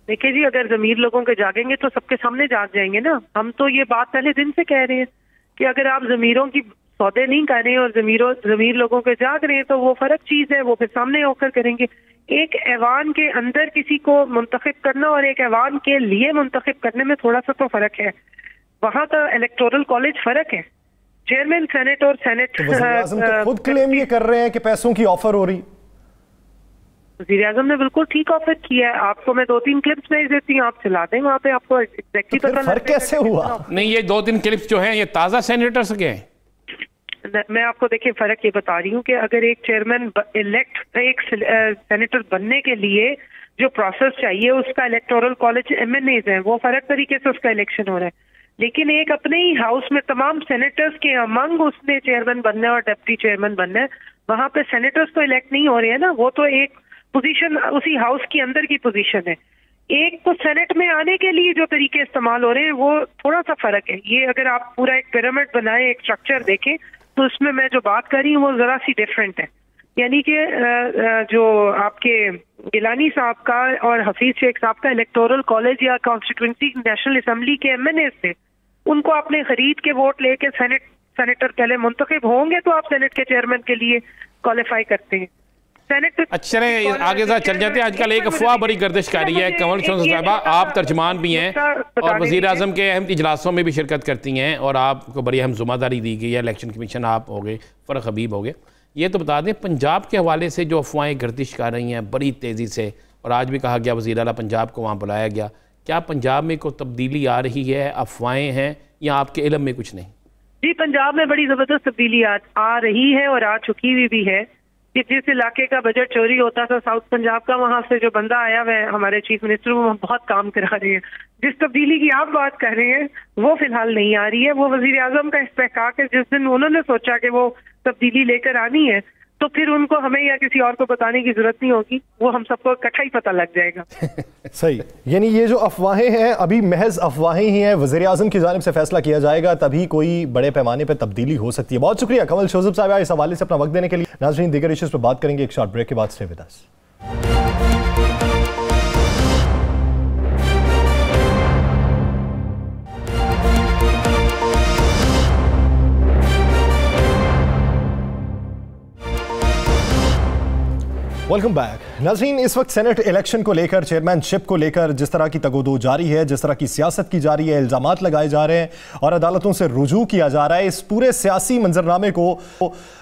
देखिए जी, अगर जमीर लोगों के जागेंगे तो सबके सामने जाग जाएंगे ना। हम तो ये बात पहले दिन से कह रहे हैं कि अगर आप जमीरों की सौदे नहीं कर रहे हैं और जमीर लोगों के जाग रहे हैं तो वो फर्क चीज है, वो फिर सामने होकर करेंगे। एक ऐवान के अंदर किसी को मुंतखब करना और एक ऐवान के लिए मुंतखब करने में थोड़ा सा तो फर्क है। वहां का इलेक्टोरल कॉलेज फर्क है। चेयरमैन सेनेट और सेनेट तो वज़ीर-ए-आज़म तो खुद क्लेम ये कर रहे हैं कि पैसों की ऑफर हो रही। वज़ीर आज़म ने बिल्कुल ठीक ऑफर किया है। आपको मैं 2-3 क्लिप्स भेज देती हूँ, आप चला दें, वहाँ पे आपको एग्जैक्टली पता फर्क कैसे हुआ। नहीं, ये 2-3 क्लिप्स जो हैं ये ताजा सेनेटर्स के हैं। मैं आपको देखिए फर्क ये बता रही हूँ कि अगर एक चेयरमैन इलेक्ट एक सेनेटर बनने के लिए जो प्रोसेस चाहिए उसका इलेक्टोरल कॉलेज एमएनएज है, वो फर्क तरीके से उसका इलेक्शन हो रहा है। लेकिन एक अपने ही हाउस में तमाम सेनेटर्स के अमंग उसने चेयरमैन बनना है और डिप्टी चेयरमैन बनना है। वहां पे सेनेटर्स तो इलेक्ट नहीं हो रहे हैं ना, वो तो एक पोजीशन उसी हाउस की अंदर की पोजीशन है। एक तो सेनेट में आने के लिए जो तरीके इस्तेमाल हो रहे हैं वो थोड़ा सा फर्क है। ये अगर आप पूरा एक पिरामिड बनाए, एक स्ट्रक्चर देखें, तो उसमें मैं जो बात कर रही हूँ वो जरा सी डिफरेंट है। यानी कि जो आपके गिलानी साहब का और हफीज शेख साहब का इलेक्टोरल कॉलेज या कॉन्स्टिट्यूंसी नेशनल असेंबली के एमएनए थे, उनको आपने खरीद के वोट लेके सेनेटर पहले मुंतखब होंगे तो आप सेनेट के चेयरमैन के लिए क्वालिफाई करते हैं। अच्छा, आगे साथ चल जाते हैं। आजकल एक अफवाह बड़ी गर्दिश कर रही है, कमल साहिबा आप तर्जमान भी हैं और वज़ीर आज़म के अहम इजलासों में भी शिरकत करती हैं और आपको बड़ी अहम ज़िम्मेदारी दी गई है। इलेक्शन कमीशन आप हो गए, फ़र्क हबीब हो गए। ये तो बता दें, पंजाब के हवाले से जो अफवाहें गर्दिश कर रही हैं बड़ी तेज़ी से, और आज भी कहा गया वज़ीर आला पंजाब को वहाँ बुलाया गया, क्या पंजाब में कोई तब्दीली आ रही है, अफवाहें हैं, या आपके इल्म में कुछ नहीं? जी, पंजाब में बड़ी ज़बरदस्त तब्दीली आ रही है और आ चुकी हुई भी है। कि जिस इलाके का बजट चोरी होता था साउथ पंजाब का, वहां से जो बंदा आया हुआ है हमारे चीफ मिनिस्टर, वो बहुत काम करा रहे हैं। जिस तब्दीली की आप बात कर रहे हैं वो फिलहाल नहीं आ रही है। वो वजीर आजम का इस्तेहकाक है। जिस दिन उन्होंने सोचा कि वो तब्दीली लेकर आनी है तो फिर उनको हमें या किसी और को बताने की जरूरत नहीं होगी, वो हम सबको इकट्ठा ही पता लग जाएगा। सही, यानी ये जो अफवाहें हैं अभी महज अफवाहें ही हैं। वज़ीर आज़म की जानिब से फैसला किया जाएगा तभी कोई बड़े पैमाने पर तब्दीली हो सकती है। बहुत शुक्रिया कमल शोज़ब साहब इस हवाले से अपना वक्त देने के लिए। नाज़रीन, दीगर इश्यूज़ पर बात करेंगे एक शॉर्ट ब्रेक के बाद। Stay with us. Welcome back. नाज़रीन, इस वक्त सेनेट इलेक्शन को लेकर, चेयरमैनशिप को लेकर जिस तरह की तगोदो जारी है, जिस तरह की सियासत की जा रही है, इल्ज़ामात लगाए जा रहे हैं और अदालतों से रुजू किया जा रहा है, इस पूरे सियासी मंजरनामे को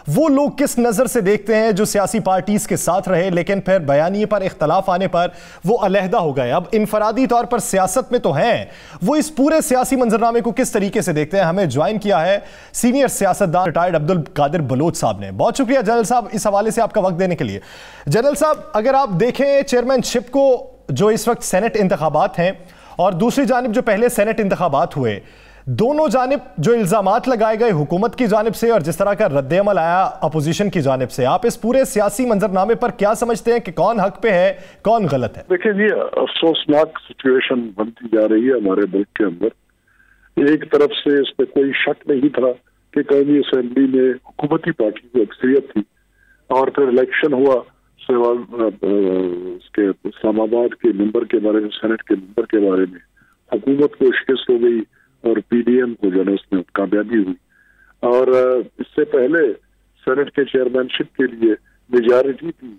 वो लोग किस नज़र से देखते हैं जो सियासी पार्टीज़ के साथ रहे लेकिन फिर बयानिए पर इख्तलाफ आने पर वो अलहदा हो गए। अब इनफरादी तौर पर सियासत में तो हैं, वो इस पूरे सियासी मंजरनामे को किस तरीके से देखते हैं? हमें ज्वाइन किया है सीनियर सियासतदान रिटायर्ड अब्दुल कादिर बलोच साहब ने। बहुत शुक्रिया जनरल साहब इस हवाले से आपका वक्त देने के लिए। जनरल साहब, अगर आप देखें चेयरमैनशिप को, जो इस वक्त सेनेट इंतखाबात हैं और दूसरी जानिब जो पहले सेनेट इंतखाबात हुए, दोनों जानिब जो इल्जामात लगाए गए हुकूमत की जानिब से और जिस तरह का रद्द-ए-अमल आया अपोजिशन की जानिब से, आप इस पूरे सियासी मंजरनामे पर क्या समझते हैं कि कौन हक पे है, कौन गलत है? देखिए जी, अफसोसनाक सिचुएशन बनती जा रही है हमारे मुल्क के अंदर। एक तरफ से इस पर कोई शक नहीं था कि कौमी असेंबली में हुकूमती पार्टी की अक्सरियत थी और फिर इलेक्शन हुआ, उसके इस्लामाबाद के मेंबर के बारे में, सेनेट के मेंबर के बारे में हुकूमत को शिकस्त हो गई और पीडीएम को जो है उसमें कामयाबी हुई। और इससे पहले सेनेट के चेयरमैनशिप के लिए मेजॉरिटी थी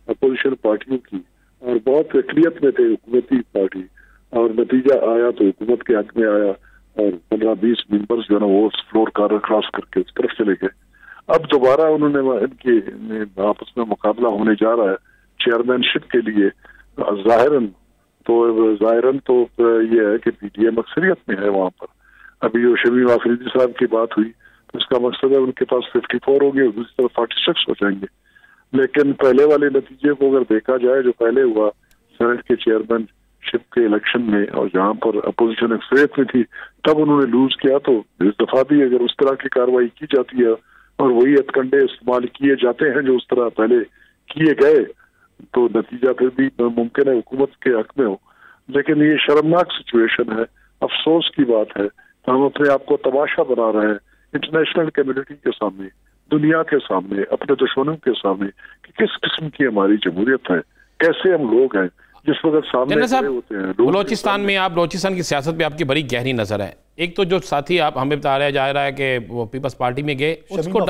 अपोजिशन पार्टियों की और बहुत अकलियत में थे हुकूमती पार्टी, और नतीजा आया तो हुकूमत के हक में आया और 15-20 मेंबर्स जो है वो फ्लोर क्रॉस करके उस तरफ चले गए। अब दोबारा उन्होंने इनके आपस में मुकाबला होने जा रहा है चेयरमैनशिप के लिए। ज़ाहिरन तो ज़ाहिरन तो ये है कि पीडीएम अक्सरियत में है वहाँ पर। अभी जो शमीम आफरीदी साहब की बात हुई तो इसका मकसद है उनके पास 54 हो गए, दूसरी तरफ 46 हो जाएंगे। लेकिन पहले वाले नतीजे को अगर देखा जाए, जो पहले हुआ सेनेट के चेयरमैनशिप के इलेक्शन में, और जहाँ पर अपोजिशन अक्सरियत में थी, तब उन्होंने लूज किया। तो इस दफा भी अगर उस तरह की कार्रवाई की जाती है और वही हथकंडे इस्तेमाल किए जाते हैं जो उस तरह पहले किए गए, तो नतीजा फिर भी मुमकिन है हुकूमत के हक में हो। लेकिन ये शर्मनाक सिचुएशन है, अफसोस की बात है। तो हम अपने आप को तमाशा बना रहे हैं इंटरनेशनल कम्युनिटी के सामने, दुनिया के सामने, अपने दुश्मनों के सामने, कि किस किस्म की हमारी जमहूरियत है, कैसे हम लोग हैं जिस वक्त सामने खड़े होते हैं। बलोचिस्तान में आप, बलोचिस्तान की सियासत पे आपकी बड़ी गहरी नजर है। एक तो जो साथी आप हमें बता रहे जा रहा है कि वो पीपल्स पार्टी में गए, उसको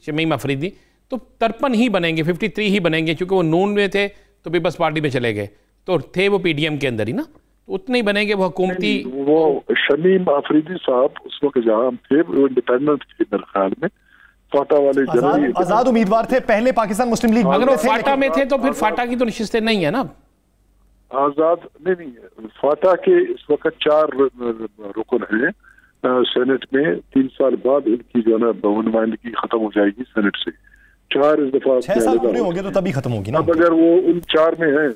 शमीम अफरीदी तो 53 ही बनेंगे, 53 ही बनेंगे, क्योंकि वो नून में थे तो पीपल्स पार्टी में चले गए, तो थे वो पीडीएम के अंदर ही ना, तो उतने ही बनेंगे वो हुकूमती। वो शमीम आफरीदी साहब उस वक्त जहाँ थे वो इंडिपेंडेंट थे मेरे ख्याल में, फाटा वाले आजाद उम्मीदवार थे पहले पाकिस्तान मुस्लिम लीग। अगर वो फाटा में थे तो फिर फाटा की तो नशिस्तें नहीं है ना। आजाद नहीं, फाटा के इस वक्त 4 रुकन हैं सेनेट में। 3 साल बाद इनकी जो है ना नुमाइंदगी खत्म हो जाएगी सेनेट से। 4 इस दफा 6 साल पूरे हो गए तो तभी खत्म होगी ना। अब अगर वो उन 4 में हैं,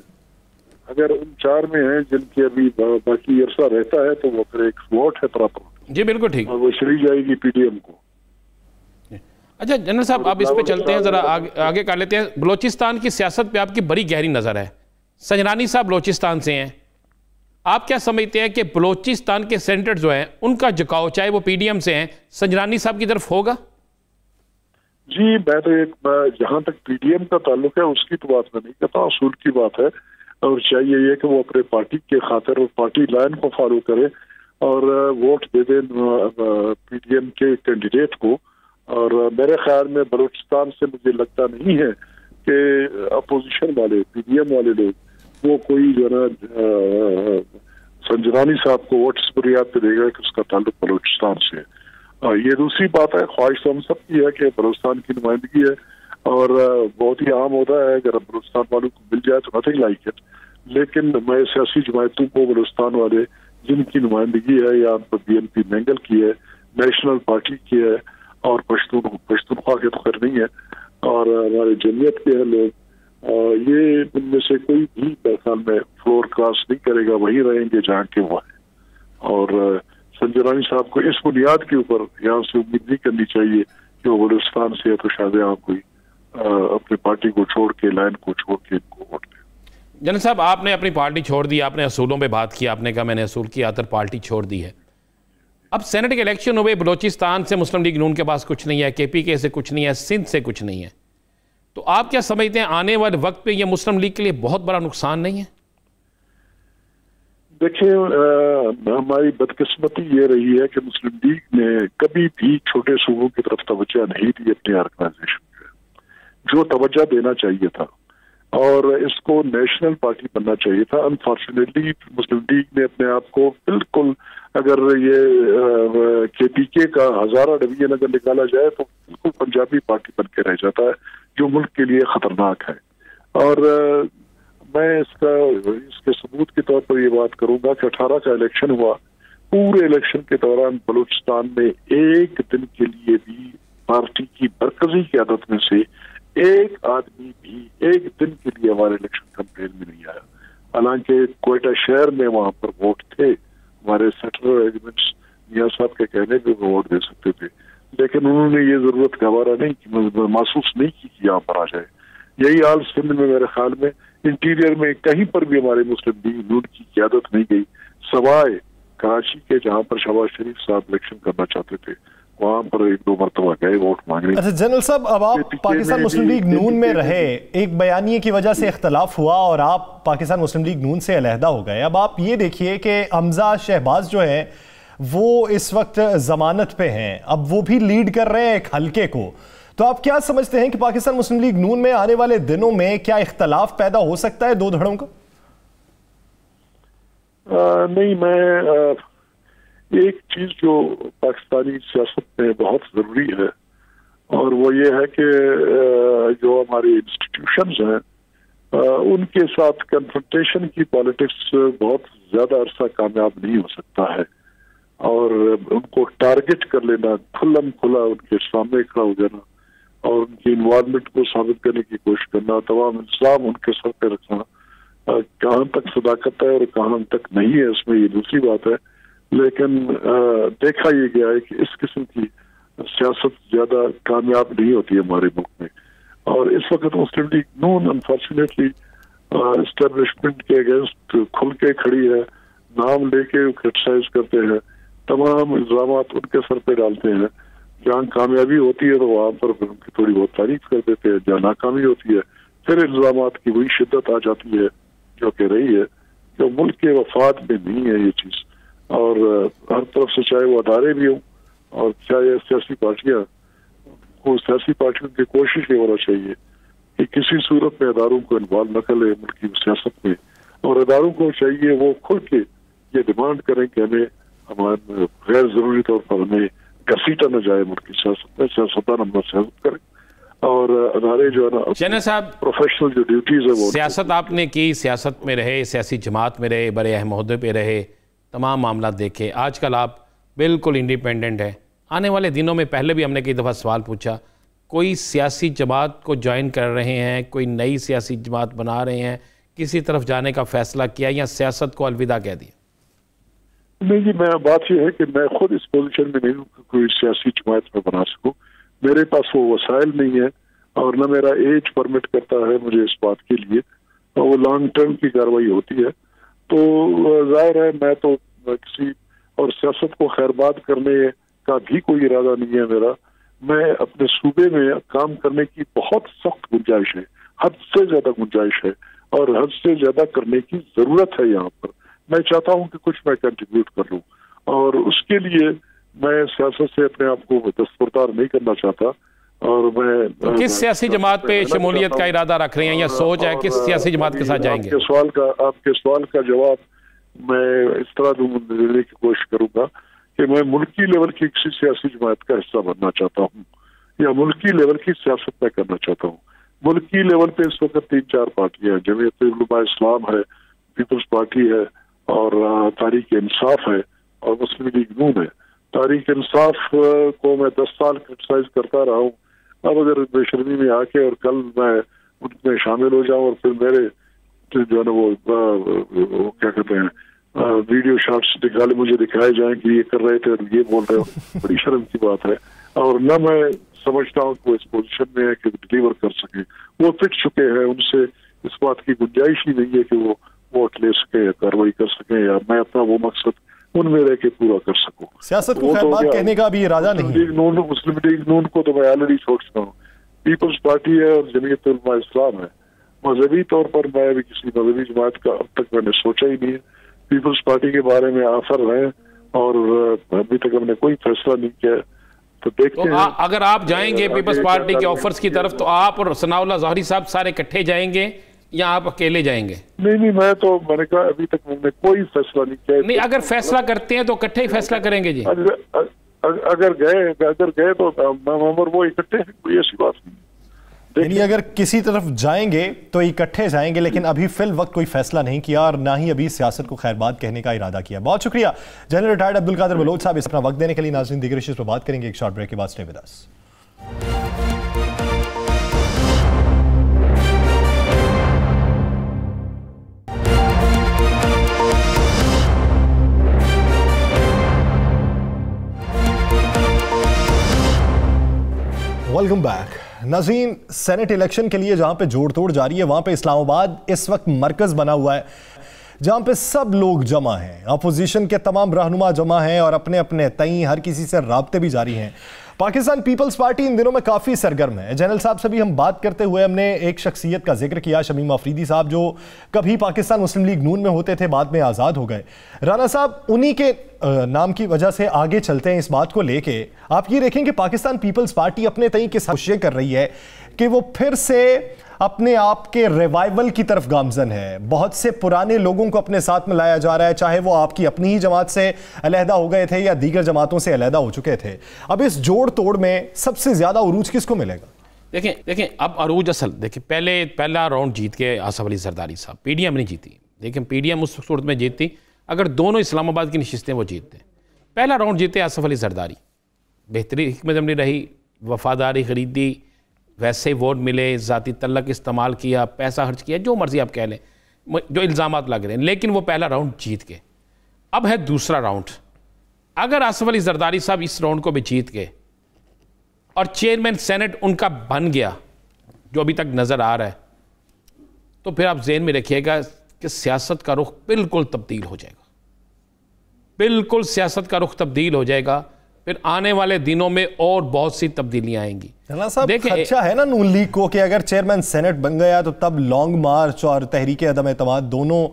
अगर उन 4 में हैं जिनके अभी बाकी अरसा रहता है, तो वो फिर एक वोट है प्रॉपर। जी बिल्कुल ठीक, और वो चली जाएगी पीडीएम को। अच्छा जनरल साहब, आप इस पे चलते हैं, जरा आगे कर लेते हैं। बलोचिस्तान की सियासत पे आपकी बड़ी गहरी नजर है। संजरानी साहब बलोचिस्तान से हैं, आप क्या समझते हैं कि बलोचिस्तान के सेनेटर जो हैं उनका झुकाव, चाहे वो पीडीएम से हैं, संजरानी साहब की तरफ होगा? जी मैं तो एक, जहां तक पीडीएम का ताल्लुक है उसकी तो बात मैं नहीं करता, असूल की बात है। और चाहिए ये कि वो अपने पार्टी के खातिर और पार्टी लाइन को फॉलो करे और वोट दे दे पीडीएम के कैंडिडेट को। और मेरे ख्याल में बलूचिस्तान से मुझे लगता नहीं है कि अपोजिशन वाले, पीडीएम वाले लोग, वो कोई जो है संजरानी साहब को वोट इस बुनियाद पे देगा कि उसका ताल्लुक बलूचिस्तान से है। ये दूसरी बात है, ख्वाहिश तो हम सब की है कि बलूचिस्तान की नुमाइंदगी है, और बहुत ही आम होता है अगर बलूचिस्तान वालों को मिल जाए तो नथिंग लाइक इट। लेकिन मैं सियासी जमायतों को बलूचिस्तान वाले जिनकी नुमाइंदगी है, या बीएनपी मैंगल की है, नेशनल पार्टी की है, और पश्तूनख्वा के तो खैर नहीं है, और हमारे जमीयत के हैं लोग, ये उनमें से कोई भी मेरे ख्याल में फ्लोर क्रॉस नहीं करेगा, वही रहेंगे जहाँ के वो है। और संजरानी साहब को इस बुनियाद के ऊपर यहाँ से उम्मीद नहीं करनी चाहिए कि वो बलूचिस्तान से है तो शायद यहाँ कोई अपनी पार्टी को छोड़ के, लाइन को छोड़ के इनको वोट दे। जनरल साहब, आपने अपनी पार्टी छोड़ दी, आपने असूलों पे बात की, आपने कहा मैंने असूल की आतर पार्टी छोड़ दी है। अब सेनेट के इलेक्शन हुए, बलोचिस्तान से मुस्लिम लीग नून के पास कुछ नहीं है, केपीके से कुछ नहीं है, सिंध से कुछ नहीं है, तो आप क्या समझते हैं आने वाले वक्त पे ये मुस्लिम लीग के लिए बहुत बड़ा नुकसान नहीं है? देखिए, हमारी बदकिस्मती ये रही है कि मुस्लिम लीग ने कभी भी छोटे सूबों की तरफ तवज्जो नहीं दी अपनी ऑर्गेनाइजेशन में, जो तवज्जो देना चाहिए था, और इसको नेशनल पार्टी बनना चाहिए था। अनफॉर्चुनेटली मुस्लिम लीग ने अपने आप को बिल्कुल, अगर ये केपीके का 1000 डिवीजन अगर निकाला जाए तो बिल्कुल पंजाबी पार्टी बन के रह जाता है, जो मुल्क के लिए खतरनाक है। और मैं इसके सबूत के तौर पर ये बात करूंगा कि 18 का इलेक्शन हुआ, पूरे इलेक्शन के दौरान बलूचिस्तान में एक दिन के लिए भी पार्टी की मरकजी क़यादत में से एक आदमी भी एक दिन के लिए हमारे इलेक्शन कैंपेन में नहीं आया। हालांकि कोयटा शहर में वहां पर वोट थे, हमारे सेक्टर एलिमेंट्स मियां साहब के कहने पे वोट दे सकते थे, लेकिन उन्होंने ये जरूरत गवारा नहीं की, महसूस नहीं की कि यहाँ पर आ जाए। यही हाल सिंध में, मेरे ख्याल में इंटीरियर में कहीं पर भी हमारे मुस्लिम लीग नून की क़यादत नहीं गई, सवाए कराची के जहाँ पर शहबाज शरीफ साहब इलेक्शन करना चाहते थे, वहां पर 1-2 मरतबा गए वोट मांगने। अच्छा जनरल साहब, अब आप पाकिस्तान मुस्लिम लीग नून में रहे, एक बयानिए की वजह से इख्तलाफ हुआ और आप पाकिस्तान मुस्लिम लीग नून से अलहदा हो गए। अब आप ये देखिए कि हमजा शहबाज जो है वो इस वक्त जमानत पे हैं, अब वो भी लीड कर रहे हैं एक हल्के को, तो आप क्या समझते हैं कि पाकिस्तान मुस्लिम लीग नून में आने वाले दिनों में क्या इख्तलाफ पैदा हो सकता है दो धड़ों का? नहीं, मैं एक चीज जो पाकिस्तानी सियासत में बहुत जरूरी है, और वो ये है कि जो हमारी इंस्टीट्यूशंस हैं उनके के साथ कन्फ्रंटेशन की पॉलिटिक्स बहुत ज्यादा अरसा कामयाब नहीं हो सकता है, और उनको टारगेट कर लेना, खुल्लम खुला उनके सामने खड़ा हो जाना और उनकी इन्वॉल्वमेंट को साबित करने की कोशिश करना, तमाम इल्जाम उनके सर पे रखना, कहाँ तक सदाकत है और कहाँ तक नहीं है इसमें ये दूसरी बात है। लेकिन देखा ये गया है कि इस किस्म की सियासत ज्यादा कामयाब नहीं होती है हमारे मुल्क में। और इस वक्त मुस्लिम लीग नून अनफॉर्चुनेटली एस्टेब्लिशमेंट के अगेंस्ट खुल के खड़ी है, नाम लेके क्रिटिसाइज करते हैं, तमाम इल्जाम उनके सर पे डालते हैं। जहाँ कामयाबी होती है तो वहां पर उनकी थोड़ी बहुत तारीफ कर देते हैं, जहाँ नाकामी होती है फिर इल्जाम की वही शिद्दत आ जाती है जो कि रही है, जो मुल्क के वफाद में नहीं है ये चीज। और हर तरफ से चाहे वो अदारे भी हों और चाहे सियासी पार्टियां को, सियासी पार्टियों की कोशिश ये होना चाहिए कि किसी सूरत में अदारों को इन्वॉल्व न कर ले मुल्क की सियासत में, और अदारों को चाहिए वो खुल के ये डिमांड करें कि हमें हमारे गैर जरूरी तौर पर हमें घसीटा न जाए मुल्क की सियासत में, सियासतदान हम सियासत करें और अदारे जो है ना चैनल साहब प्रोफेशनल जो ड्यूटीज है वो सियासत आपने की, सियासत में रहे, सियासी जमात में रहे, बड़े अहम ओहदे पे रहे, तमाम मामला देखे, आजकल आप बिल्कुल इंडिपेंडेंट है। आने वाले दिनों में पहले भी हमने कई दफ़ा सवाल पूछा, कोई सियासी जमात को ज्वाइन कर रहे हैं, कोई नई सियासी जमात बना रहे हैं, किसी तरफ जाने का फैसला किया या सियासत को अलविदा कह दिया? नहीं जी, मैं बात यह है कि मैं खुद इस पोजीशन में नहीं हूँ कि कोई सियासी जमात में बना सकूँ। मेरे पास वो वसाइल नहीं है और न मेरा एज परमिट करता है मुझे इस बात के लिए, और वो लॉन्ग टर्म की कार्रवाई होती है। तो जाहिर है मैं तो किसी और सियासत को खैरबाद करने का भी कोई इरादा नहीं है मेरा। मैं अपने सूबे में काम करने की बहुत सख्त गुंजाइश है, हद से ज्यादा गुंजाइश है और हद से ज्यादा करने की जरूरत है। यहाँ पर मैं चाहता हूँ कि कुछ मैं कंट्रीब्यूट कर लूँ, और उसके लिए मैं सियासत से अपने आप को दस्तबरदार नहीं करना चाहता। और मैं तो किस सियासी जमात पे शमूलियत का इरादा रख रहे हैं या सोच है किस सियासी जमात के साथ जाएंगे? आपके सवाल का जवाब मैं इस तरह देने की कोशिश करूंगा कि मैं मुल्की लेवल की किसी सियासी जमात का हिस्सा बनना चाहता हूँ या मुल्की लेवल की सियासत में करना चाहता हूँ। मुल्की लेवल पे इस वक्त 3-4 पार्टियां हैं, जमीयत उलमा इस्लाम है, पीपल्स पार्टी है और तारीख इंसाफ है और मुस्लिम लीग नून है। तारीख इंसाफ को मैं 10 साल क्रिटिसाइज करता रहा हूँ। अब अगर बेशर्मी में आके और कल मैं उनमें शामिल हो जाऊं और फिर मेरे जो है ना वो क्या कहते हैं वीडियो शॉट्स निकाले मुझे दिखाए जाएं कि ये कर रहे थे और ये बोल रहे हो, बड़ी शर्म की बात है। और न मैं समझता हूँ कि वो इस पोजिशन में है कि डिलीवर कर सके। वो पिट चुके हैं, उनसे इस बात की गुंजाइश ही नहीं है कि वो वोट ले सके या कार्रवाई कर सके या मैं अपना वो मकसद उनमें रह के पूरा कर सकूं। सियासत को खैरबाद कहने का भी इरादा नहीं। मुस्लिम लीग नून को तो मैं ऑलरेडी छोड़ चुका हूँ। पीपल्स पार्टी है और जमीयत उलमा इस्लाम है। मजहबी तौर पर मैं भी किसी मजहबी जमात का अब तक मैंने सोचा ही नहीं है। पीपल्स पार्टी के बारे में ऑफर है और अभी तक हमने कोई फैसला नहीं किया। तो देखते हैं अगर आप जाएंगे पीपल्स पार्टी के ऑफर्स की तरफ तो आप और सनाउल्लाह ज़ोहरी साहब सारे इकट्ठे जाएंगे या आप अकेले जाएंगे? नहीं, मैंने कहा अभी तक मैंने कोई फैसला नहीं किया। नहीं, अगर फैसला करते हैं तो इकट्ठे ही फैसला करेंगे जी। अगर गए तो वो इकट्ठे हैं, कोई ऐसी बात नहीं। यानी अगर किसी तरफ जाएंगे तो इकट्ठे जाएंगे, लेकिन अभी फिल वक्त कोई फैसला नहीं किया और ना ही अभी सियासत को खैरबाद कहने का इरादा किया। बहुत शुक्रिया जनरल रिटायर्ड अब्दुल कादिर बलोच साहब इस अपना वक्त देने के लिए। नाज़रीन, दीगर इश्यूज़ पर बात करेंगे एक शॉर्ट ब्रेक के बाद। Stay with us. Welcome back. नाज़रीन, सेनेट इलेक्शन के लिए जहां पे जोड़ तोड़ जारी है, वहां पे इस्लामाबाद इस वक्त मरकज़ बना हुआ है जहां पे सब लोग जमा हैं, अपोजिशन के तमाम रहनुमा जमा हैं और अपने अपने तई हर किसी से राब्ते भी जारी हैं। पाकिस्तान पीपल्स पार्टी इन दिनों में काफ़ी सरगर्म है। जनरल साहब से भी हम बात करते हुए हमने एक शख्सियत का जिक्र किया, शमीम अफरीदी साहब, जो कभी पाकिस्तान मुस्लिम लीग नून में होते थे, बाद में आज़ाद हो गए। राना साहब, उन्हीं के नाम की वजह से आगे चलते हैं इस बात को लेके। आप ये देखें कि पाकिस्तान पीपल्स पार्टी अपने तई के कोशिशें कर रही है कि वो फिर से अपने आप के रिवाइवल की तरफ गामजन है। बहुत से पुराने लोगों को अपने साथ में लाया जा रहा है, चाहे वो आपकी अपनी ही जमात से अलहदा हो गए थे या दीगर जमातों से अलहदा हो चुके थे। अब इस जोड़ तोड़ में सबसे ज्यादा उरूज किसको मिलेगा? देखें अब अरूज असल देखिए, पहला राउंड जीत के आसफ अली जरदारी साहब, पीडीएम नहीं जीती। लेकिन पीडीएम उस सूरत में जीतती अगर दोनों इस्लामाबाद की नशिस्तें वो जीतते। पहला राउंड जीते आसफ अली जरदारी, बेहतरीन हिकमत अमली रही, वफादारी खरीदी, वैसे वोट मिले, ज़ाती तल्लक इस्तेमाल किया, पैसा खर्च किया, जो मर्जी आप कह लें, जो इल्ज़ामात लग रहे हैं, लेकिन वो पहला राउंड जीत गए। अब है दूसरा राउंड। अगर आसफ अली जरदारी साहब इस राउंड को भी जीत गए और चेयरमैन सेनेट उनका बन गया, जो अभी तक नज़र आ रहा है, तो फिर आप ज़हन में रखिएगा कि सियासत का रुख बिल्कुल तब्दील हो जाएगा। बिल्कुल सियासत का रुख तब्दील हो जाएगा। फिर आने वाले दिनों में और बहुत सी तब्दीलियां आएंगी। देखिए, अच्छा है ना नून लीग को कि अगर चेयरमैन सेनेट बन गया तो तब लॉन्ग मार्च और तहरीक अदम एतमाद दोनों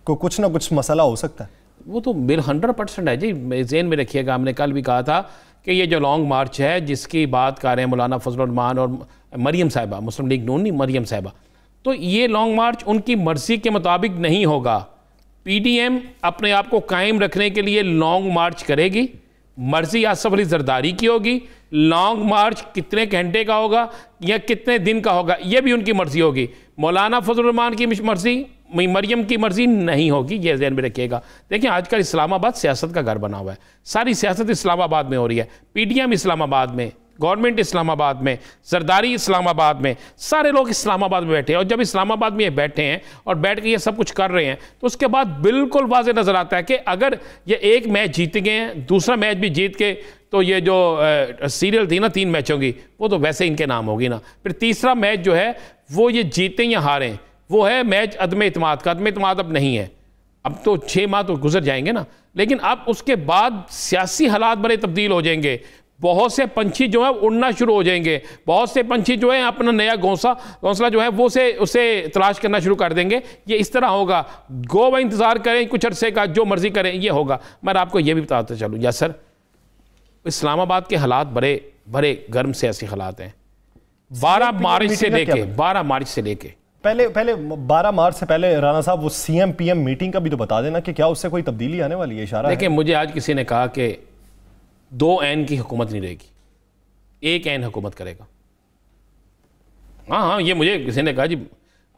को कुछ ना कुछ मसला हो सकता है। वो तो 100% है जी। ज़हन में रखिएगा, हमने कल भी कहा था कि ये जो लॉन्ग मार्च है जिसकी बात कर रहे हैं मौलाना फजलुर रहमान और मरियम साहिबा, मुस्लिम लीग नून नहीं, मरियम साहिबा, तो ये लॉन्ग मार्च उनकी मर्जी के मुताबिक नहीं होगा। पीडीएम अपने आप को कायम रखने के लिए लॉन्ग मार्च करेगी। मर्जी आसफ अली जरदारी की होगी। लॉन्ग मार्च कितने घंटे का होगा या कितने दिन का होगा, यह भी उनकी मर्जी होगी। मौलाना फजलुर रहमान की मर्जी, मरियम की मर्जी नहीं होगी, ये ज़हन में रखिएगा। देखिए, आजकल इस्लामाबाद सियासत का घर बना हुआ है। सारी सियासत इस्लामाबाद में हो रही है। पीडीएम इस्लामाबाद में, गवर्नमेंट इस्लामाबाद में, जरदारी इस्लामाबाद में, सारे लोग इस्लामाबाद में बैठे हैं। और जब इस्लामाबाद में ये बैठे हैं और बैठ के ये सब कुछ कर रहे हैं, तो उसके बाद बिल्कुल वाज़े नज़र आता है कि अगर ये एक मैच जीत गए हैं, दूसरा मैच भी जीत के, तो ये जो सीरियल थी ना 3 मैचों की, वो तो वैसे इनके नाम होगी ना। फिर तीसरा मैच जो है वो ये जीतें या हारें, वो है मैच अदम इत्माद का। अदम इत्माद अब नहीं है, अब तो 6 माह तो गुजर जाएंगे ना। लेकिन अब उसके बाद सियासी हालात बड़े तब्दील हो जाएंगे। बहुत से पंछी जो है उड़ना शुरू हो जाएंगे। बहुत से पंछी जो है अपना नया घोंसला जो है वो उसे तलाश करना शुरू कर देंगे। ये इस तरह होगा। गो इंतज़ार करें कुछ अरसे का, जो मर्जी करें, ये होगा। मैं आपको ये भी बताते चलूँ, या सर, इस्लामाबाद के हालात बड़े गर्म सियासी हालात हैं। 12 मार्च से लेके पहले 12 मार्च से पहले राना साहब वो सीएम पीएम मीटिंग का भी तो बता देना कि क्या उससे कोई तब्दीली आने वाली है। इशारा देखिए, मुझे आज किसी ने कहा कि 2 ऐन की हुकूमत नहीं रहेगी, 1 ऐन हुकूमत करेगा। हाँ, ये मुझे किसी ने कहा जी।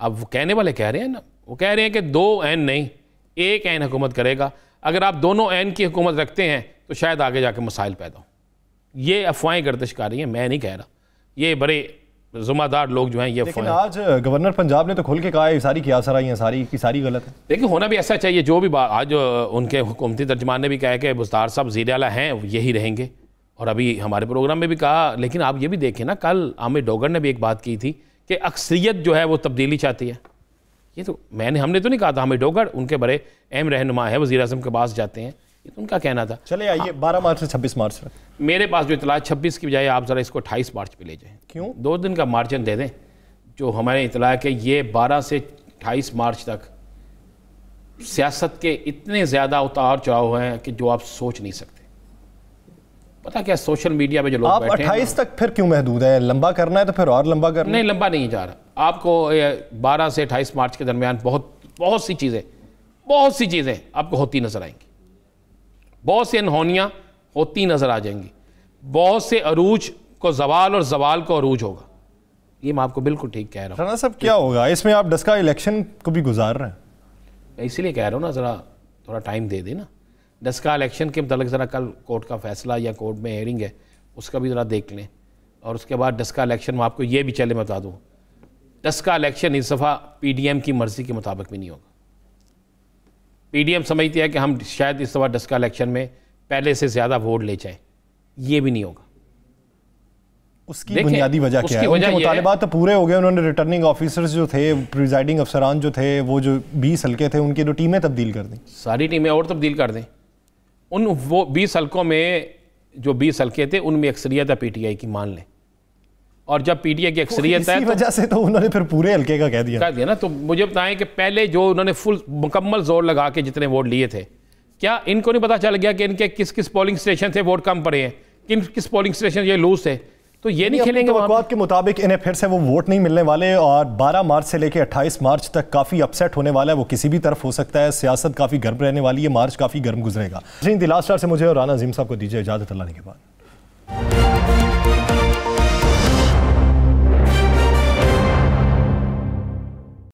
अब वो कहने वाले कह रहे हैं ना, वो कह रहे हैं कि 2 ऐन नहीं, 1 ऐन हुकूमत करेगा। अगर आप दोनों ऐन की हुकूमत रखते हैं तो शायद आगे जाके मसाइल पैदा हो। ये अफवाहें गर्दिश कर रही हैं, मैं नहीं कह रहा। ये बड़े ज़िम्मेदार लोग जो हैं ये लेकिन आज गवर्नर पंजाब ने तो खुल के कहा है सारी कियासराई हैं, सारी की सारी गलत है। देखिए, होना भी ऐसा चाहिए। जो भी आज उनके हुकूमती तर्जमान ने भी कहा है कि बुज़दार साहब ज़ीर आला हैं, यही रहेंगे। और अभी हमारे प्रोग्राम में भी कहा। लेकिन आप ये भी देखें ना, कल आमिर डोगर ने भी एक बात की थी कि अक्सरियत जो है वो तब्दीली चाहती है। ये तो हमने तो नहीं कहा था। आमिर डोगर उनके बड़े अहम रहनुमा है, वज़ीर आज़म के पास जाते हैं, ये तो उनका कहना था। चले आइए 12 मार्च से 26 मार्च तक। मेरे पास जो इतला 26 की बजाय आप ज़रा इसको 28 मार्च पे ले जाएं। क्यों? 2 दिन का मार्जिन दे दें। जो हमारे इतला है कि ये 12 से 28 मार्च तक सियासत के इतने ज़्यादा उतार चढ़ाव हैं कि जो आप सोच नहीं सकते। पता क्या, सोशल मीडिया पे जो लोग बैठे हैं, 28 तक फिर क्यों महदूद है? लंबा करना है तो फिर और लंबा करना। नहीं, लंबा नहीं जा रहा। आपको 12 से 28 मार्च के दरमियान बहुत सी चीज़ें आपको होती नजर आएंगी। बहुत सी अनहोनियाँ होती नजर आ जाएंगी। बहुत से अरूज को जवाल और जवाल को अरूज होगा। ये मैं आपको बिल्कुल ठीक कह रहा हूँ। राना साहब, क्या होगा इसमें? आप डस्का इलेक्शन को भी गुजार रहे हैं। मैं इसीलिए कह रहा हूँ ना, ज़रा थोड़ा टाइम दे देना। डस्का इलेक्शन के मतलब ज़रा कल कोर्ट का फैसला या कोर्ट में हेयरिंग है, उसका भी ज़रा देख लें। और उसके बाद डस्का इलेक्शन में आपको ये भी चले मैं बता दूँ, डस्का इलेक्शन इस दफ़ा पीडीएम की मर्ज़ी के मुताबिक भी नहीं होगा। पीडीएम समझती है कि हम शायद इस दफ़ा डस्का इलेक्शन में पहले से ज़्यादा वोट ले जाएं, ये भी नहीं होगा। उसकी बुनियादी वजह क्या है? उनके मुतालिबात तो पूरे हो गए। उन्होंने रिटर्निंग ऑफिसर्स जो थे, प्रिजाइडिंग अफसरान जो थे, वो जो 20 हल्के थे उनकी तो टीमें तब्दील कर दी। सारी टीमें और तब्दील कर दें। वो 20 हल्कों में जो 20 हल्के थे उनमें अक्सरियत है पीटीआई की, मान लें। और जब पीटीआई की अक्सरियत है, इसी वजह से तो उन्होंने फिर पूरे हल्के का कह दिया ना। तो मुझे बताएं कि पहले जो उन्होंने फुल मुकम्मल जोर लगा के जितने वोट लिए थे, क्या इनको नहीं पता चल गया कि इनके किस किस पोलिंग स्टेशन थे वोट कम पड़े हैं, किस पोलिंग स्टेशन ये लूज थे? तो ये नहीं खेलेंगे। तवक्कुआत के मुताबिक इन्हें फिर से वो वोट नहीं मिलने वाले और 12 मार्च से लेकर 28 मार्च तक काफ़ी अपसेट होने वाला है। वो किसी भी तरफ हो सकता है। सियासत काफ़ी गर्म रहने वाली है। मार्च काफ़ी गर्म गुजरेगा। द लास्ट स्टार से मुझे और राना अजीम साहब को दीजिए इजाज़त। अल्लाह के बाद।